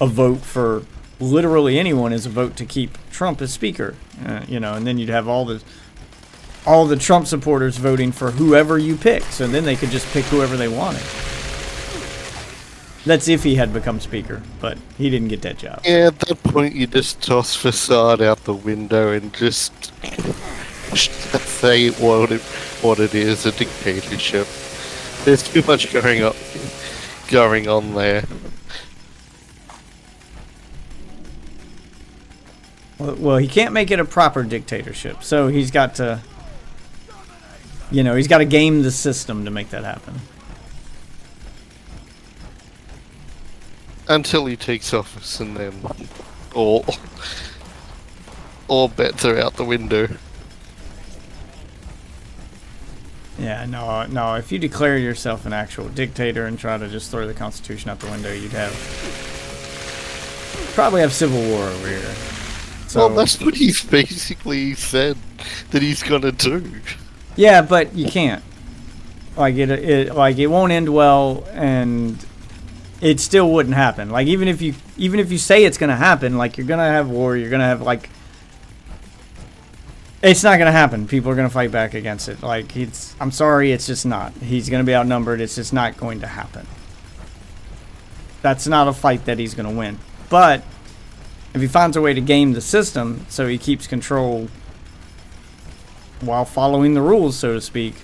a vote for literally anyone is a vote to keep Trump as speaker. And then you'd have all the Trump supporters voting for whoever you pick, so then they could just pick whoever they wanted. That's if he had become speaker, but he didn't get that job. Yeah, at that point you just toss facade out the window and just say what it is, a dictatorship. There's too much going on there. Well, he can't make it a proper dictatorship, so he's got to, he's got to game the system to make that happen. Until he takes office, and then all bets are out the window. Yeah, no. If you declare yourself an actual dictator and try to just throw the Constitution out the window, you'd probably have civil war over here. So, Well, that's what he's basically said that he's gonna do. yeah, but you can't. Like it won't end well, and it still wouldn't happen. Like even if you say it's gonna happen, like you're gonna have war, you're gonna have it's not gonna happen. People are gonna fight back against it. Like I'm sorry, it's just not. He's gonna be outnumbered. It's just not going to happen. That's not a fight that he's gonna win. But if he finds a way to game the system so he keeps control while following the rules, so to speak,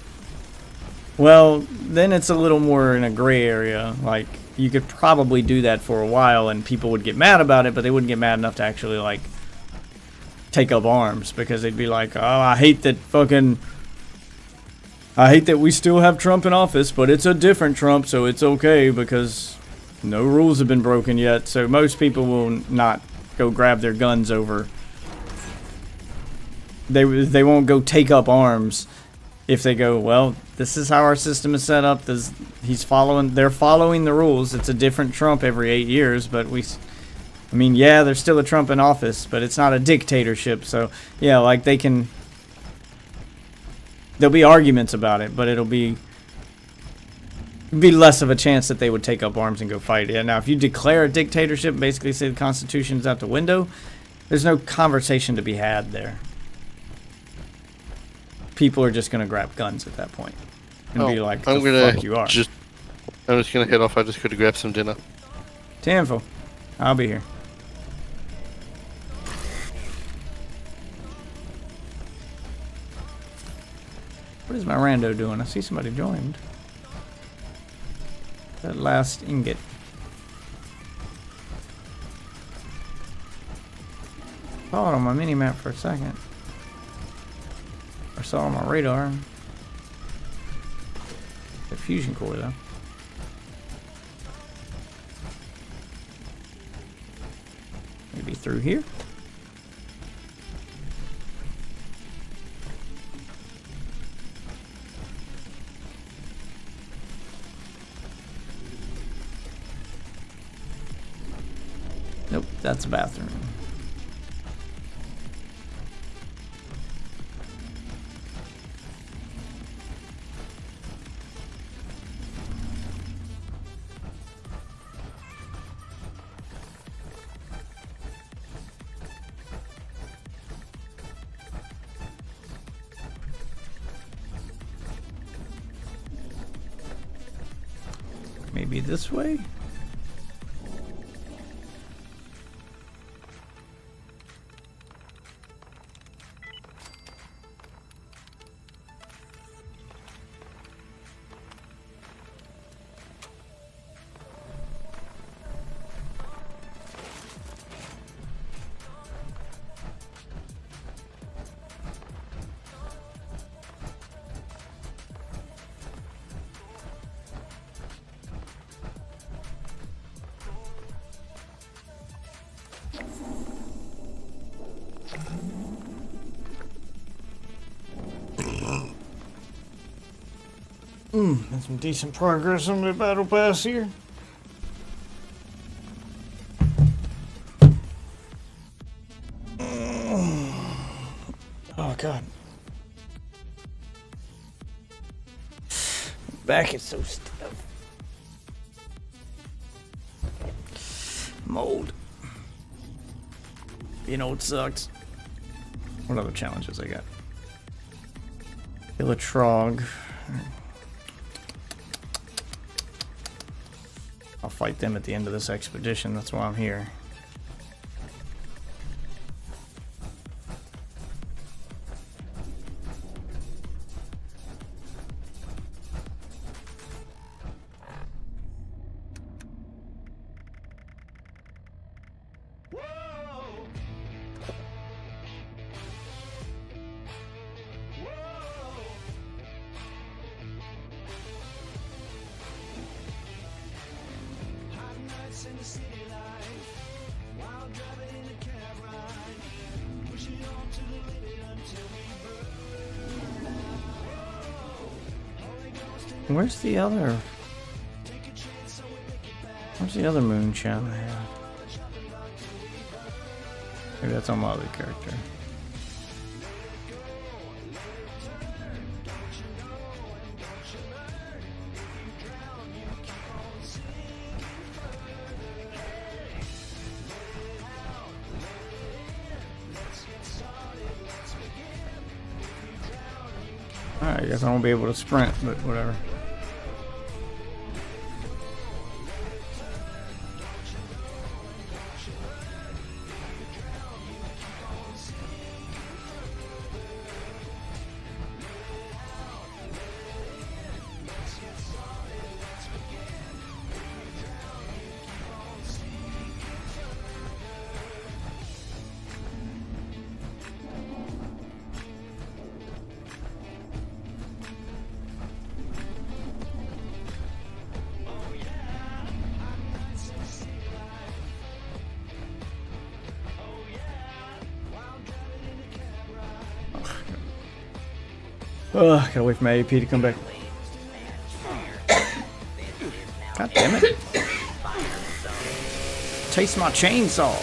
well, then it's a little more in a gray area. Like, you could probably do that for a while and people would get mad about it, but they wouldn't get mad enough to actually, take up arms, because they'd be like, oh, I hate that we still have Trump in office, but it's a different Trump, so it's okay because no rules have been broken yet. So most people will not go grab their guns over. They won't go take up arms if they go, well, this is how our system is set up. They're following the rules. It's a different Trump every 8 years, but yeah, there's still a Trump in office, but it's not a dictatorship. So yeah, there'll be arguments about it, but it'll be less of a chance that they would take up arms and go fight. Yeah, now if you declare a dictatorship, basically say the Constitution's out the window, there's no conversation to be had there. People are just going to grab guns at that point and be like, the fuck you are. I'm just gonna head off. I just gotta grab some dinner. Tanful, I'll be here. What is my rando doing? I see somebody joined. That last ingot. Saw it on my mini map for a second. Or saw it on my radar. The fusion core though. Maybe through here. Nope, that's a bathroom. Maybe this way? That's some decent progress on the battle pass here. Oh god. Back is so stiff. Mold. You know it sucks. What other challenges I got? Kill a Trog. I'll fight them at the end of this expedition, that's why I'm here. Where's the other? Where's the other moonshine I have? Maybe that's on my other character. Alright, I guess I won't be able to sprint, but whatever. Gotta wait for my AP to come back. God damn it. Taste my chainsaw.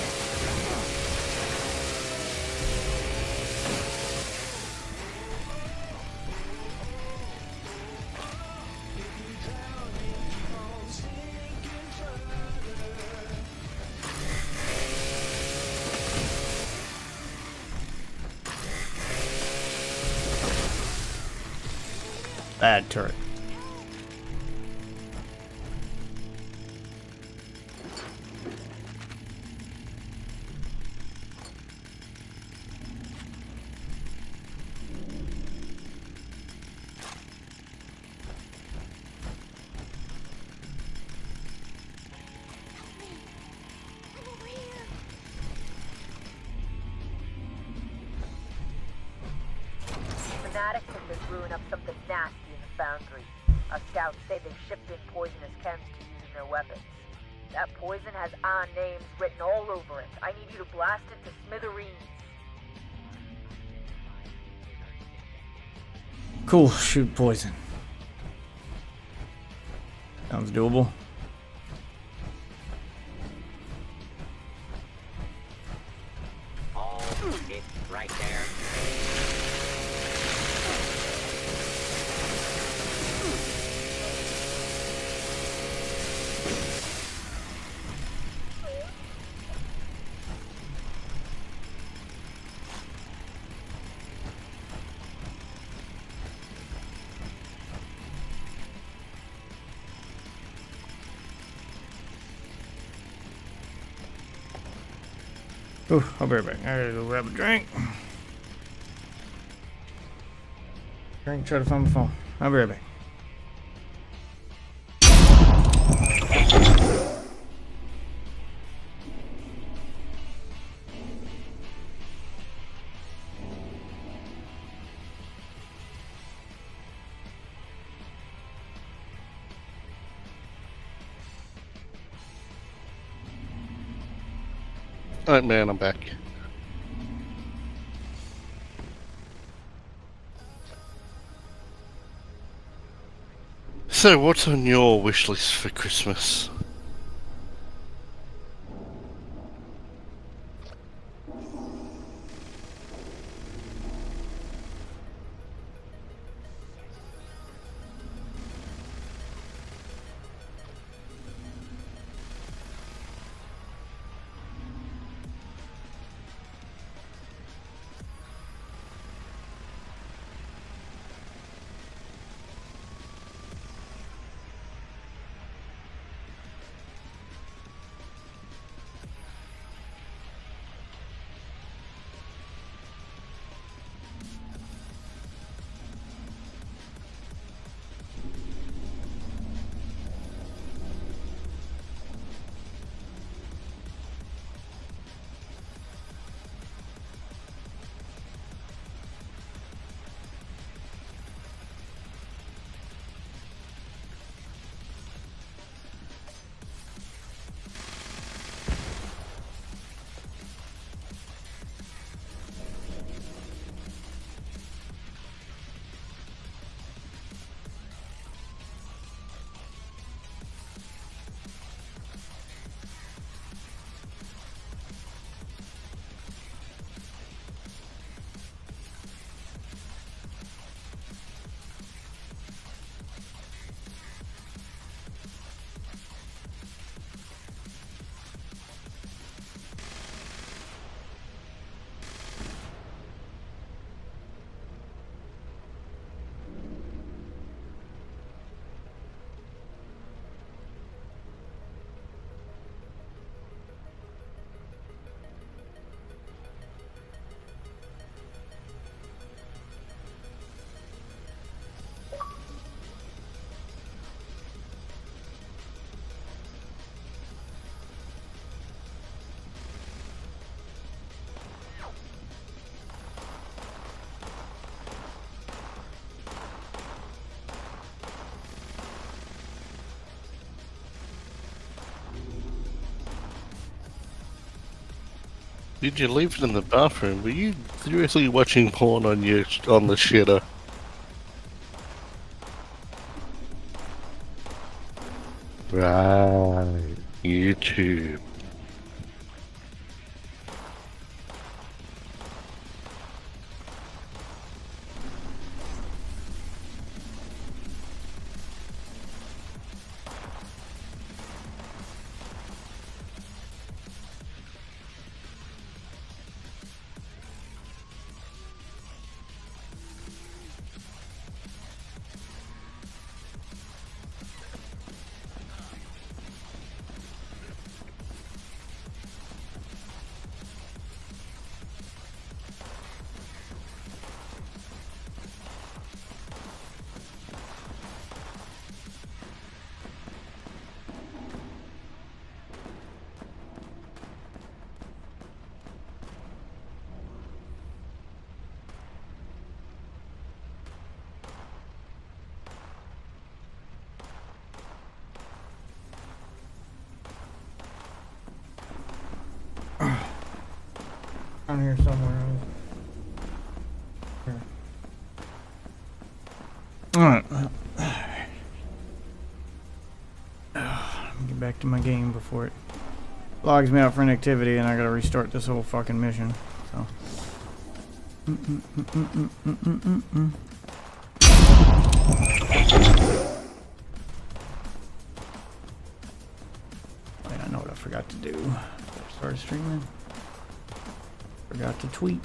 Bad turret. fanatics have been brewing up something nasty in the foundry. Our scouts say they've shipped in poisonous chems to use in their weapons. That poison has our names written all over it. I need you to blast it to smithereens. Cool, shoot poison. Sounds doable. Oh, it's right there. Ooh, I'll be right back. I gotta go grab a drink. Try to find my phone. I'll be right back. Alright, man, I'm back. So, what's on your wish list for Christmas? Did you leave it in the bathroom? Were you seriously watching porn on the shitter? Right, YouTube. Down here somewhere. Here. Alright. Get back to my game before it logs me out for inactivity and I gotta restart this whole fucking mission. So. Wait, I know what I forgot to do. Before I started streaming. Forgot to tweet.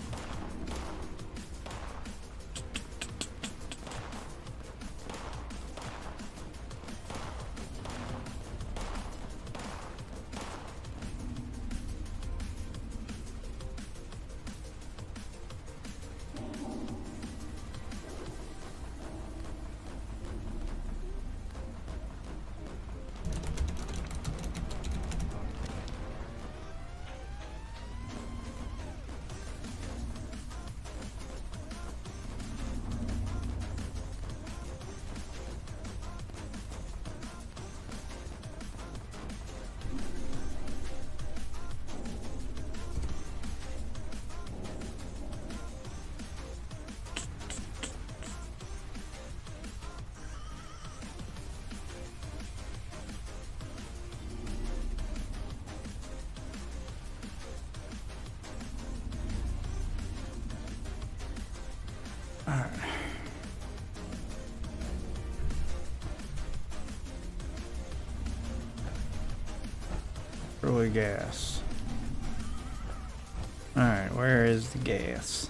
Early gas. Alright, where is the gas?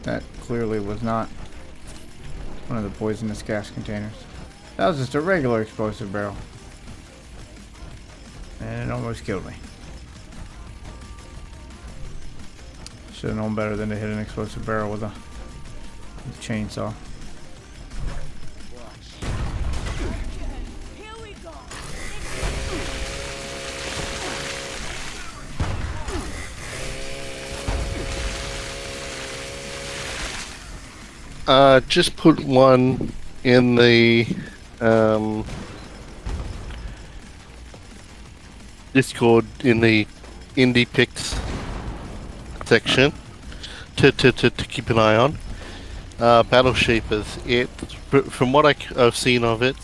That clearly was not one of the poisonous gas containers. That was just a regular explosive barrel. And it almost killed me. Should have known better than to hit an explosive barrel with a chainsaw. Just put one in the Discord in the indie picks section to keep an eye on. Battle Shapers. From what I've seen of it,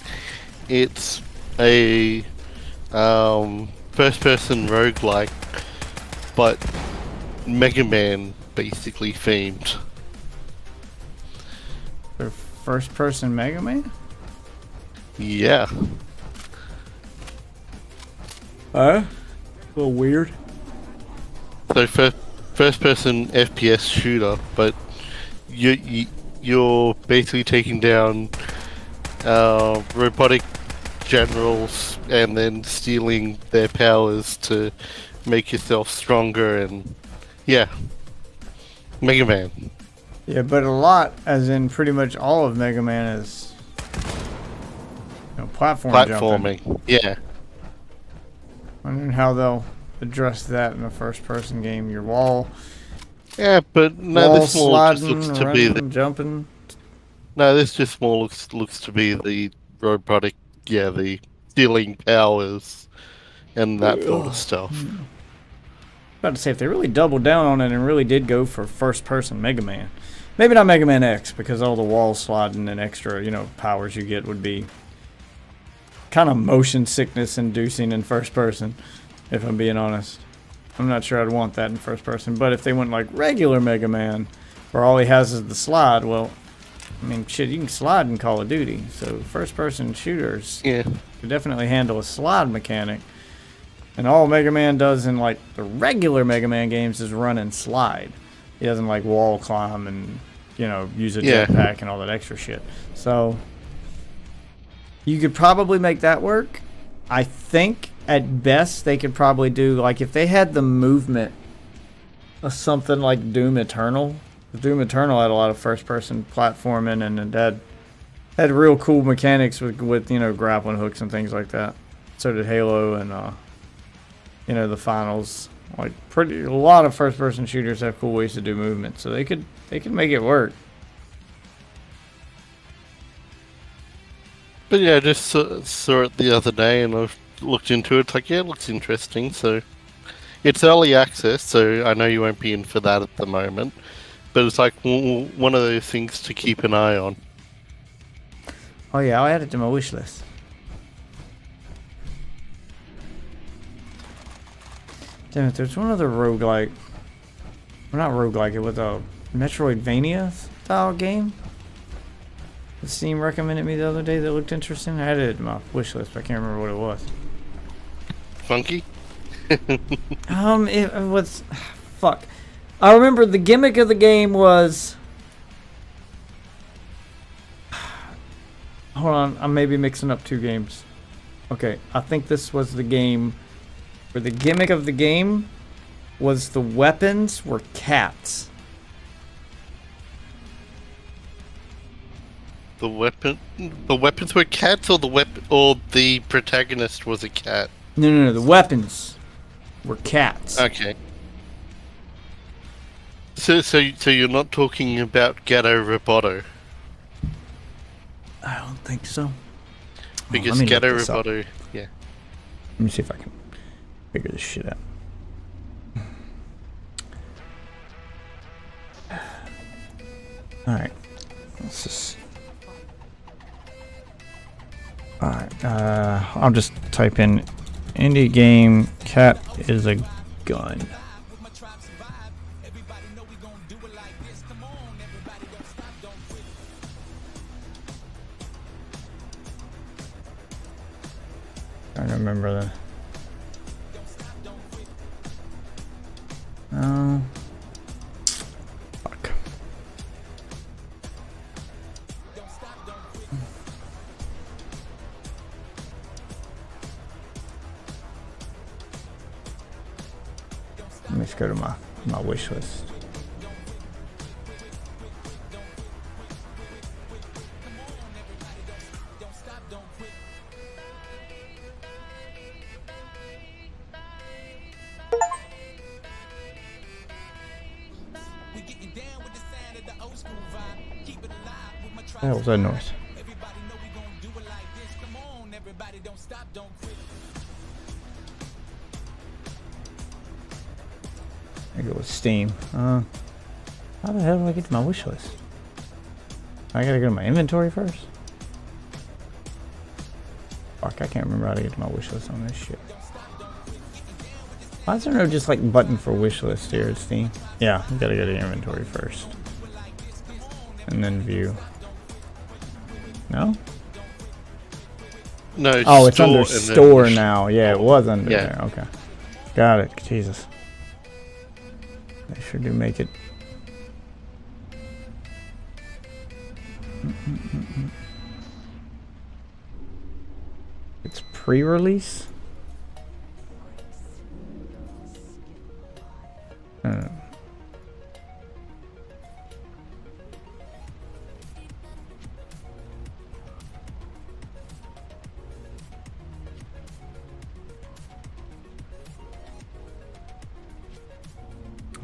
it's a first-person roguelike, but Mega Man basically themed. For first-person Mega Man? Yeah. A little weird. So first-person FPS shooter, but you're basically taking down robotic generals and then stealing their powers to make yourself stronger, and yeah, Mega Man. Yeah, but a lot, as in pretty much all of Mega Man, is platforming. Jumping. Yeah. Wondering how they'll address that in a first-person game. Your wall, Yeah, but no, wall this more just sliding, looks to be running, jumping. no, this just more looks to be the robotic, the stealing powers and that sort of stuff. About to say, if they really doubled down on it and really did go for first-person Mega Man, maybe not Mega Man X, because all the wall sliding and extra, powers you get would be kind of motion sickness inducing in first person, if I'm being honest. I'm not sure I'd want that in first person, but if they went like regular Mega Man where all he has is the slide. Well, I mean, shit, you can slide in Call of Duty. So first-person shooters Yeah. can definitely handle a slide mechanic. And all Mega Man does in like the regular Mega Man games is run and slide. He doesn't like wall climb and, you know, use a Yeah. jetpack and all that extra shit. So you could probably make that work. I think at best they could probably do, like, if they had the movement of something like Doom Eternal. Doom Eternal had a lot of first-person platforming, and it had real cool mechanics with you know, grappling hooks and things like that. So did Halo and you know, the Finals. Like, a lot of first-person shooters have cool ways to do movement, so they could make it work. But yeah, I just saw it the other day and I've looked into it. It's like, yeah, it looks interesting. So it's early access, so I know you won't be in for that at the moment. But it's like one of those things to keep an eye on. Oh yeah, I'll add it to my wish list. Damn it, there's one other roguelike. Well, not roguelike, it was a Metroidvania style game. The Steam recommended me the other day that looked interesting. I added it to my wish list, but I can't remember what it was. Funky? It was... Fuck. I remember the gimmick of the game was... Hold on, I'm maybe mixing up two games. Okay, I think this was the game where the gimmick of the game was the weapons were cats. The weapons were cats, or the protagonist was a cat? No, the weapons were cats. Okay. So you're not talking about Gatto Roboto? I don't think so. Because let me look Gatto this up. Roboto, yeah. Let me see if I can figure this shit out. Alright. Let's just... Alright, I'll just type in indie game cat is a gun. I don't remember the... Oh. Fuck. Let me just go to my wish list. What the hell was that noise? I go with Steam. How the hell do I get to my wish list? I gotta go to my inventory first? Fuck, I can't remember how to get to my wish list on this shit. Why is there no just like button for wish list here at Steam? Yeah, you gotta go to inventory first. And then view. No? No, Oh, it's under and then store wish. now. Yeah, it was under Yeah. there. Okay. Got it. Jesus. They sure do make it. It's pre-release? Oh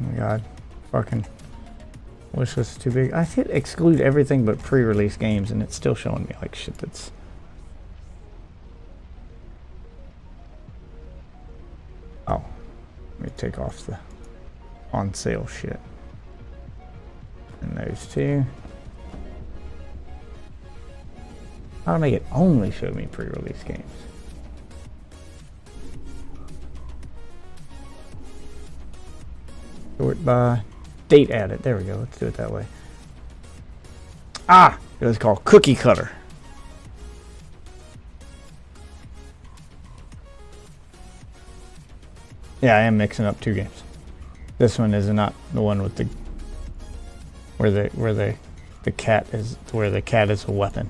my god. Fucking wish list is too big. I hit exclude everything but pre-release games and it's still showing me like shit that's... Oh. Let me take off the on sale shit. And those two. How to make it only show me pre-release games? Sort by state added. There we go. Let's do it that way. Ah, it was called Cookie Cutter. Yeah, I am mixing up two games. This one is not the one with the where the cat is a weapon.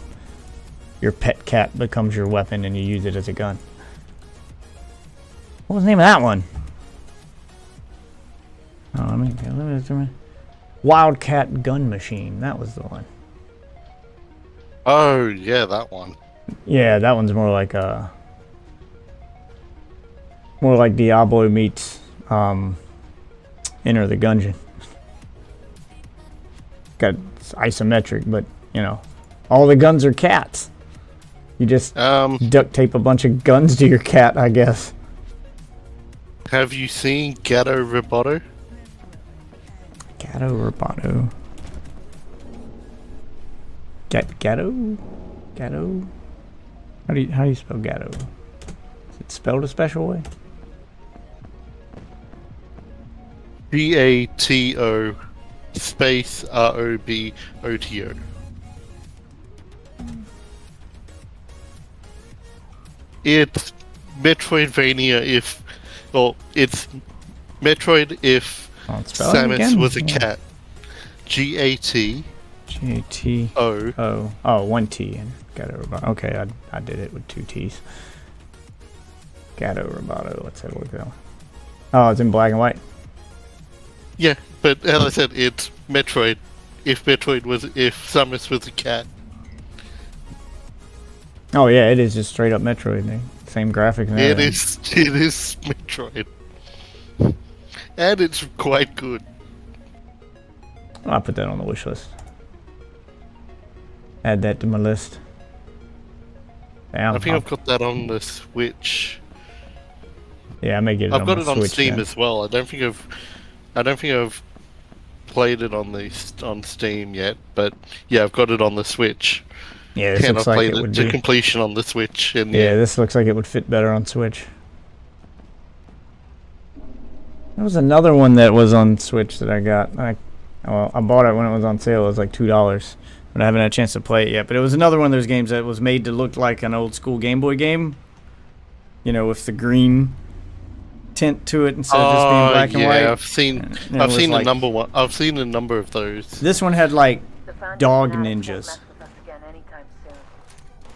Your pet cat becomes your weapon and you use it as a gun. What was the name of that one? Oh, let me Wildcat Gun Machine. That was the one. Oh, yeah, that one. Yeah, that one's more like Diablo meets Enter the Gungeon. Got it's isometric, but you know, all the guns are cats. You just duct tape a bunch of guns to your cat, I guess. Have you seen Gatto Roboto? Gatto Roboto. Gatto? How do you spell Gatto? Is it spelled a special way? GATO space ROBOTO. It's Metroidvania it's Metroid if Spell it Samus again. was a Yeah. cat. GATO. G-A-T-O. Oh, one T and Gatto Roboto. Okay, I did it with two T's. Gatto Roboto. Let's have a look at that one. Oh, it's in black and white. Yeah, but as I said, it's Metroid. If Samus was a cat. Oh yeah, it is just straight up Metroid. Same graphics and It everything. is Metroid. And it's quite good. I'll put that on the wish list. Add that to my list. Yeah, I think I've got that on the Switch. yeah, I may get it I've on got my it on Switch Steam then. as well. I don't think I've played it on Steam yet, but yeah, I've got it on the Switch. Yeah, this And looks I've like played it it would to be. completion on the Switch. And Yeah, this looks like it would fit better on Switch. There was another one that was on Switch that I got. I bought it when it was on sale. It was like $2, but I haven't had a chance to play it yet. But it was another one of those games that was made to look like an old school Game Boy game. You know, with the green tint to it instead of just being black and white. I've seen And it was like- I've seen a number of those. This one had like The Foundry dog fanatics won't ninjas. mess with us again anytime soon.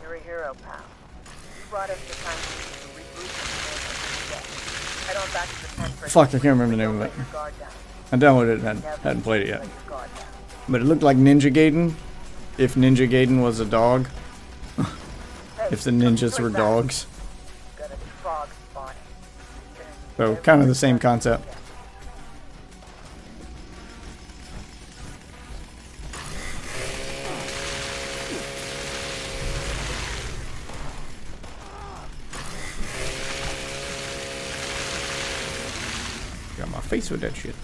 You're a hero, pal. You brought us the time to regroup and get. Head on back to the tent for a Fuck, I second. can't remember the name of Don't it. let your guard down. I downloaded it and Never hadn't played it yet. let your guard down. But it looked like Ninja Gaiden. If Ninja Gaiden was a dog. Hey, If the ninjas right were back. dogs. Got a frog spawning. So kind of the same concept. Got my face with that shit.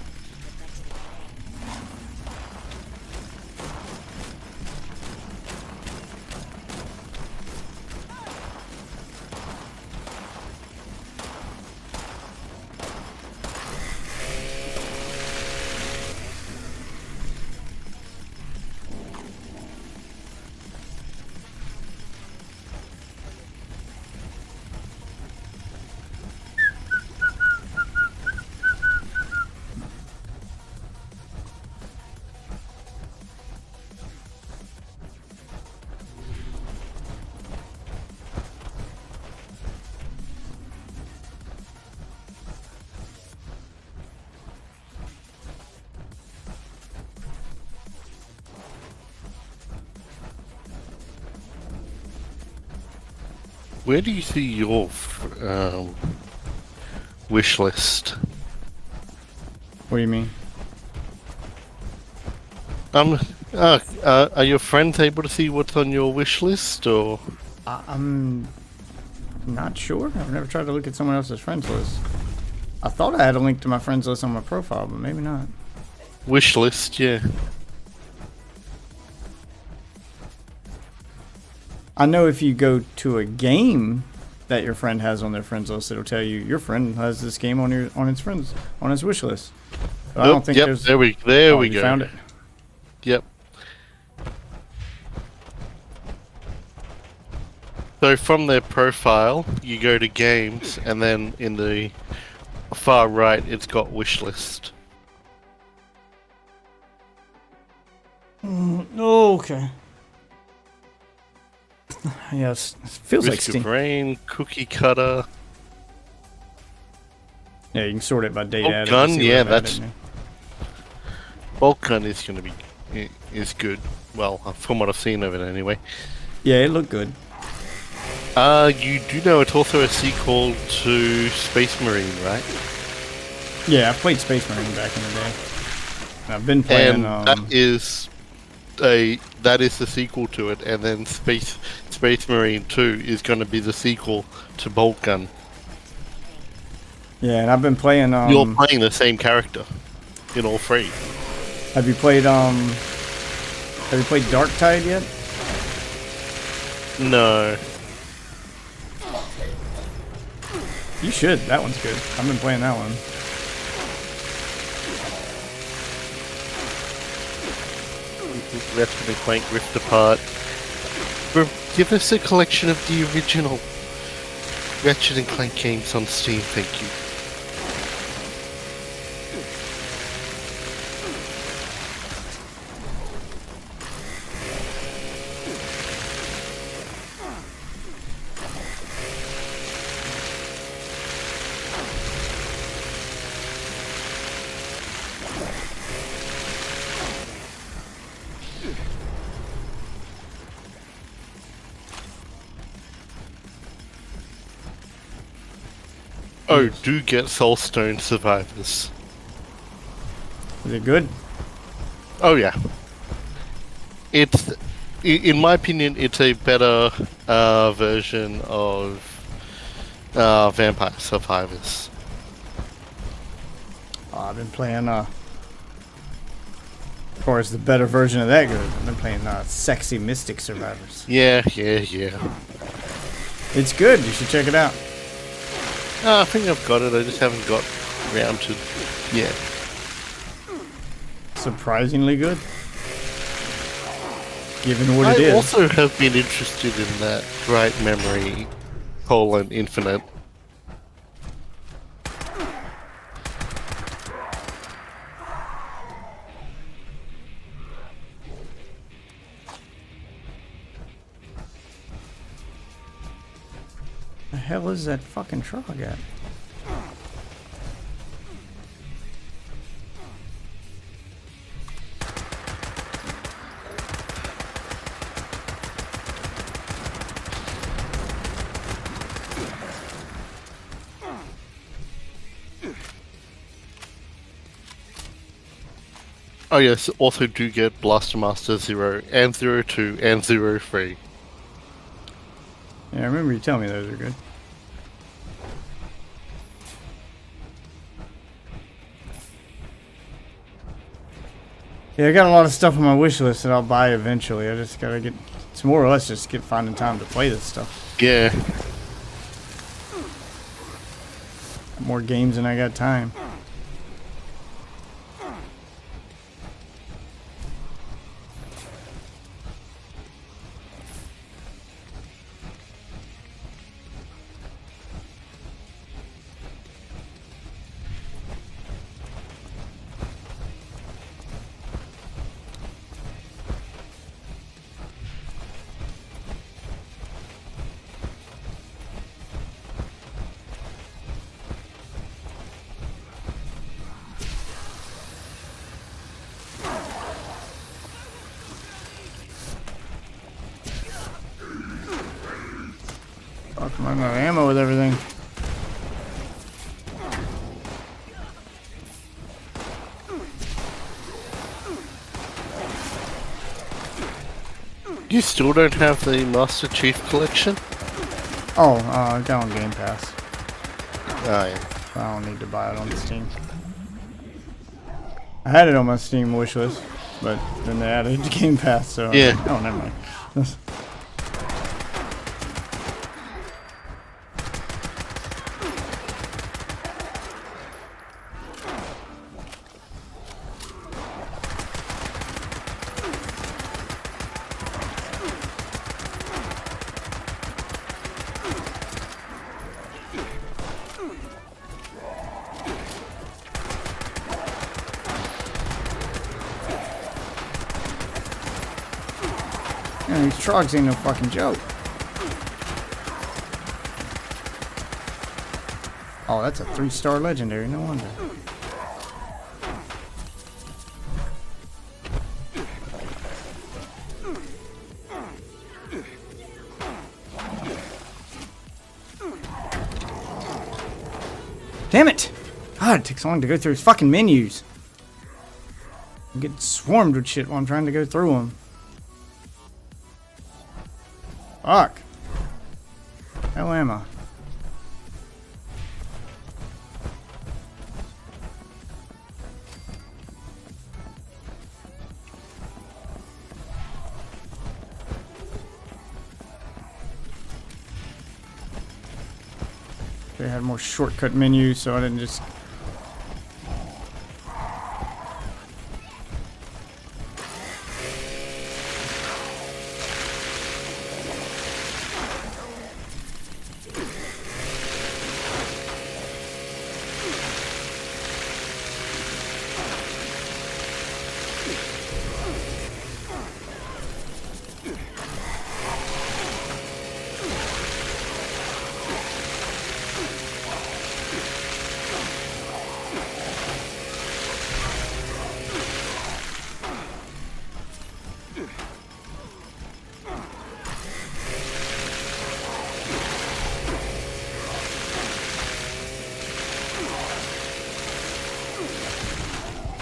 Where do you see your wish list? What do you mean? Are your friends able to see what's on your wish list, or? I'm not sure. I've never tried to look at someone else's friends list. I thought I had a link to my friends list on my profile, but maybe not. Wish list, yeah. I know if you go to a game that your friend has on their friends list, it'll tell you your friend has this game on his wish list. I don't think yep, there's. there we Oh, you go. found it. Yep. So from their profile, you go to games, and then in the far right, it's got wish list. Oh, okay. Yes, it feels like Risk Steam. of Rain, Cookie Cutter. Yeah, you can sort it by date Bolt added. to gun, see what yeah, I've added that's- now. Bolt Gun is going to be is good. Well, from what I've seen of it anyway. Yeah, it looked good. You do know it's also a sequel to Space Marine, right? Yeah, I played Space Marine back in the day. And I've been playing. And that is the sequel to it, and then Space Marine 2 is going to be the sequel to Bolt Gun. Yeah, and I've been playing. You're playing the same character in all three. Have you played Dark Tide yet? No. You should. That one's good. I've been playing that one. Ratchet and Clank Rift Apart. Give us a collection of the original Ratchet and Clank games on Steam, thank you. Oh, do get Soulstone Survivors. Is it good? Oh yeah. It's, in my opinion, it's a better version of Vampire Survivors. Oh, I've been playing. Of course, the better version of that good. I've been playing Sexy Mystic Survivors. Yeah. It's good. You should check it out. I think I've got it. I just haven't got around to yet. Surprisingly good. Given what it I is. also have been interested in that Bright Memory : Infinite. The hell is that fucking truck at? Oh yes, also do get Blaster Master 0 and 02 and 03. Yeah, I remember you telling me those are good. Yeah, I got a lot of stuff on my wish list that I'll buy eventually. I just gotta get. It's more or less just finding time to play this stuff. Yeah. More games than I got time. Fuck, I'm out of ammo with everything. You still don't have the Master Chief Collection? Oh, I got on Game Pass. Ah, yeah. I don't need to buy it on Steam. I had it on my Steam wish list, but then they added it to Game Pass, so Yeah. oh, never mind. Man, these trogs ain't no fucking joke. Oh, that's a 3-star legendary, no wonder. Damn it! God, it takes so long to go through his fucking menus. I get swarmed with shit while I'm trying to go through them. Fuck. How am I? They had more shortcut menus, so I didn't just.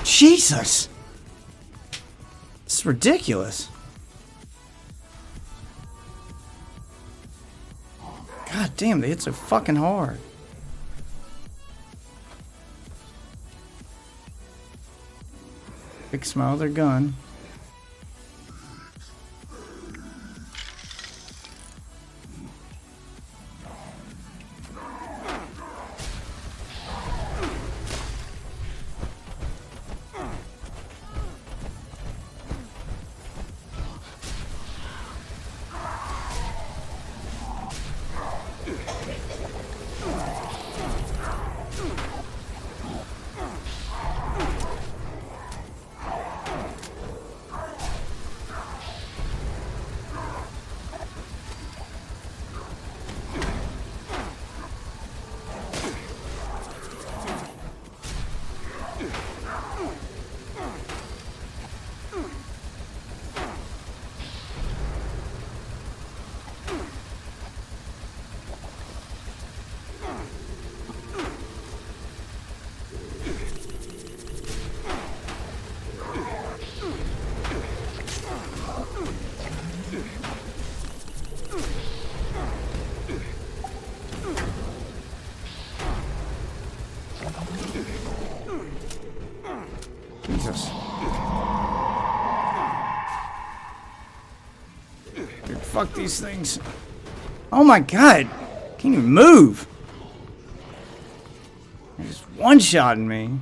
Jesus! This is ridiculous. God damn, they hit so fucking hard. Big smile their gun. Jesus. Dude, fuck these things. Oh my god! Can't even move! They're just one-shotting me.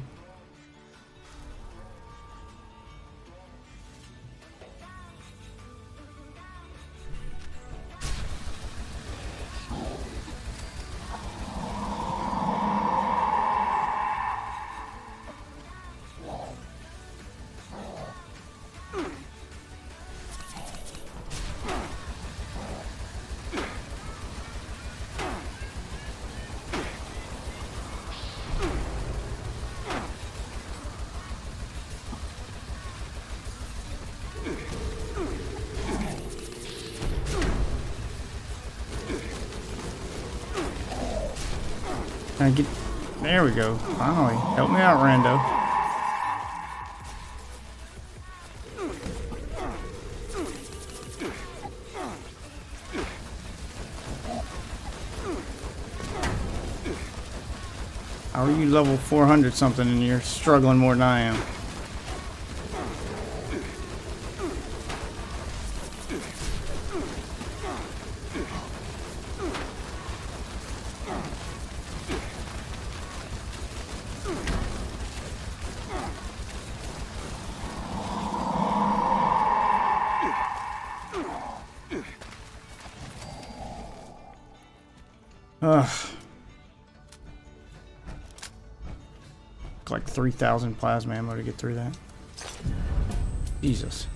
Can I get... There we go. Finally. Help me out, Rando. How are you level 400 something and you're struggling more than I am? Ugh. Like 3,000 plasma ammo to get through that. Jesus.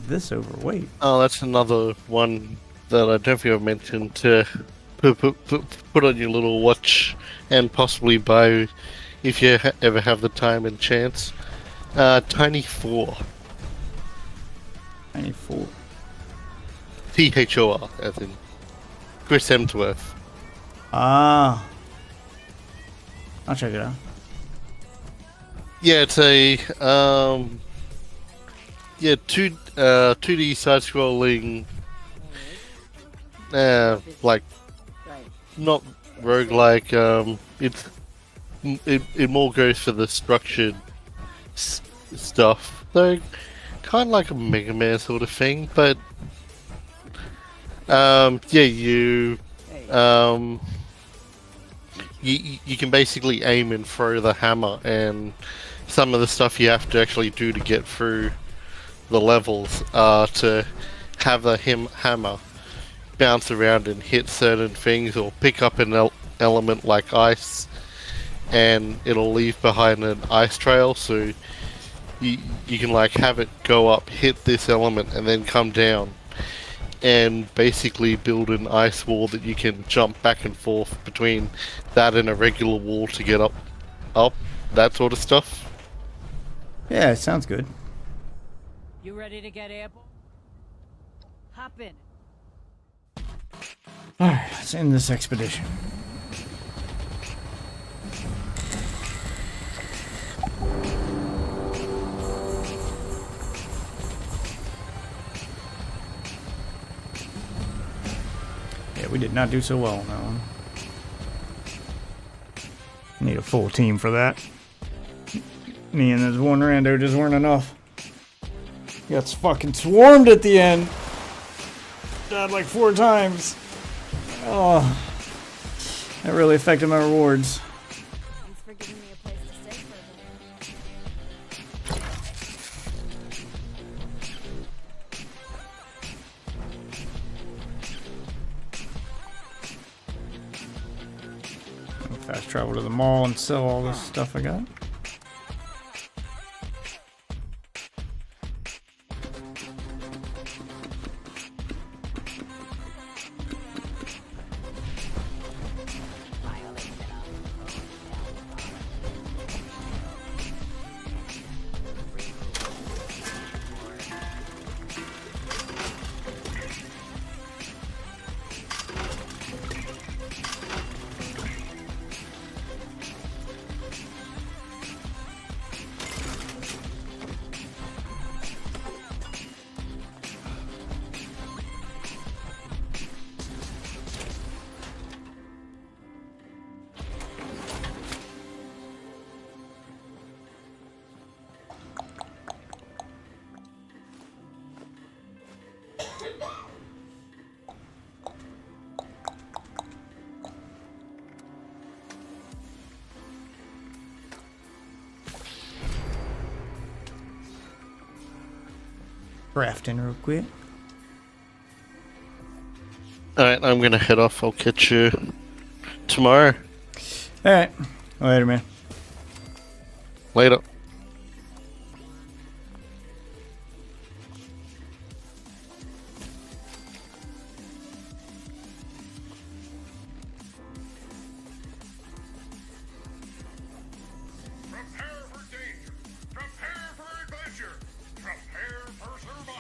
this overweight? Oh, that's another one that I don't think I've mentioned to put on your little watch and possibly buy if you ever have the time and chance. Tiny 4. 94. THOR, as in Chris Hemsworth. Ah. I'll check it out. Yeah, it's a 2D side-scrolling, like not roguelike. It more goes for the structured stuff. So kind of like a Mega Man sort of thing, but you can basically aim and throw the hammer, and some of the stuff you have to actually do to get through the levels are to have the hammer bounce around and hit certain things, or pick up an element like ice, and it'll leave behind an ice trail, so you can like have it go up, hit this element, and then come down and basically build an ice wall that you can jump back and forth between that and a regular wall to get up, that sort of stuff. Yeah, it sounds good. You ready to get airborne? Hop in. Alright, let's end this expedition. Yeah, we did not do so well on that one. Need a full team for that. Me and this one rando just weren't enough. Got fucking swarmed at the end. Died like 4 times. Oh, that really affected my rewards. Thanks for giving me a place to stay for a bit. Fast travel to the mall and sell all this stuff I got. Crafting real quick. Alright, I'm gonna head off. I'll catch you tomorrow. Alright. Later, man. Later. Prepare for danger. Prepare for adventure. Prepare for survival.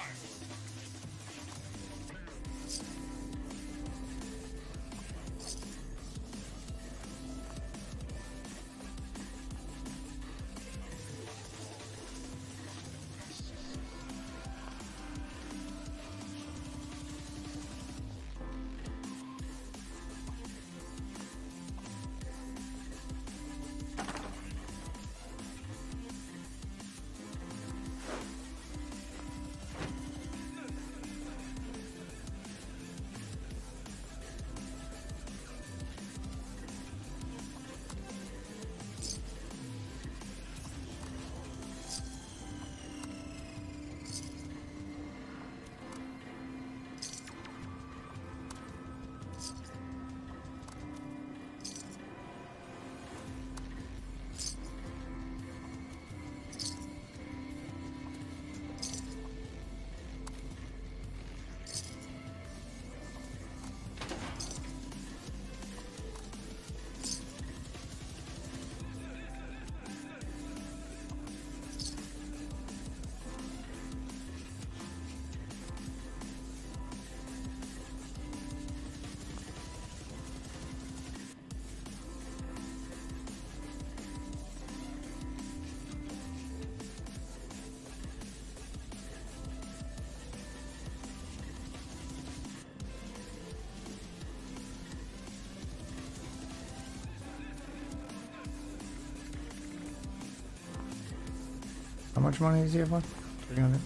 How much money does he have left? 300.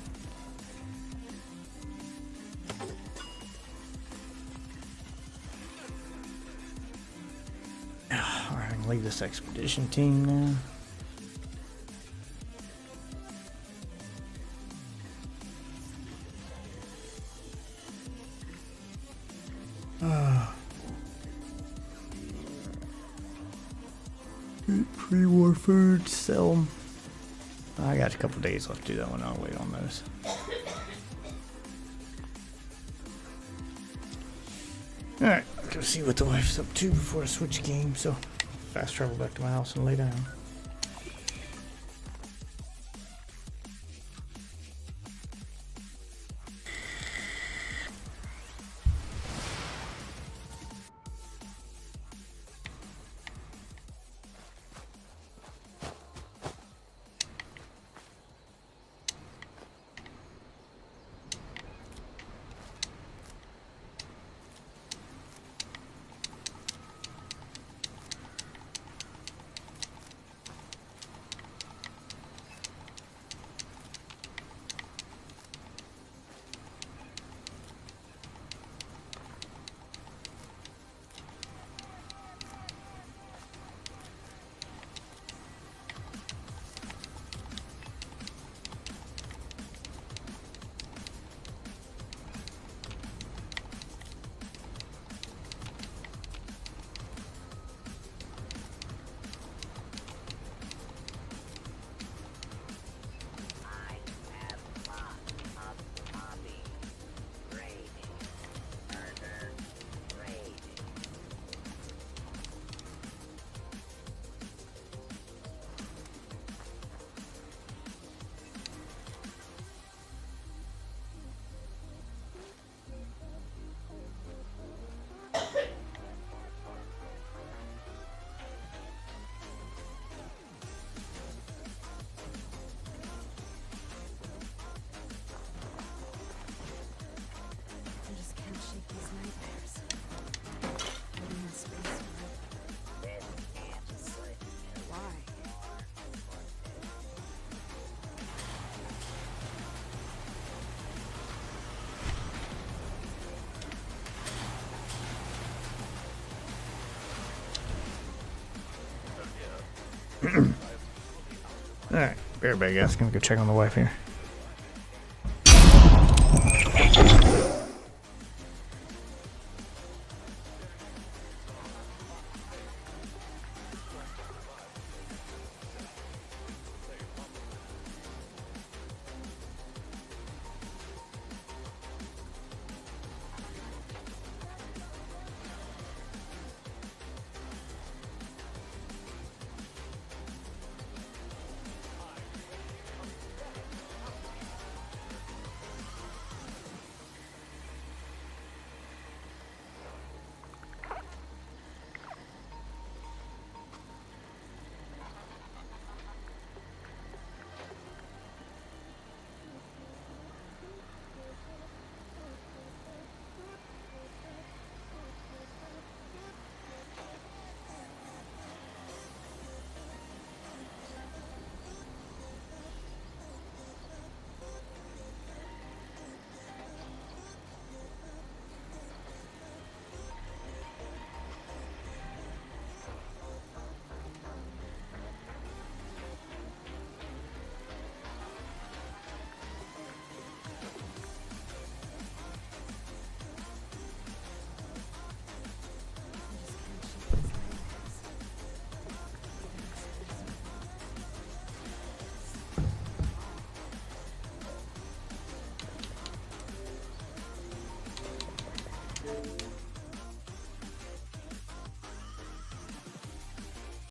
Alright, I can leave this expedition team now. Pre-war food, sell 'em. I got a couple days left to do that one. I'll wait on those. Alright, go see what the wife's up to before I switch games. So, fast travel back to my house and lay down. I have lots of hobbies. Raiding, murder, raiding. I just can't shake these nightmares. Living in space forever. This can't slip you. Why? Alright, bear bag, guys. Gonna go check on the wife here.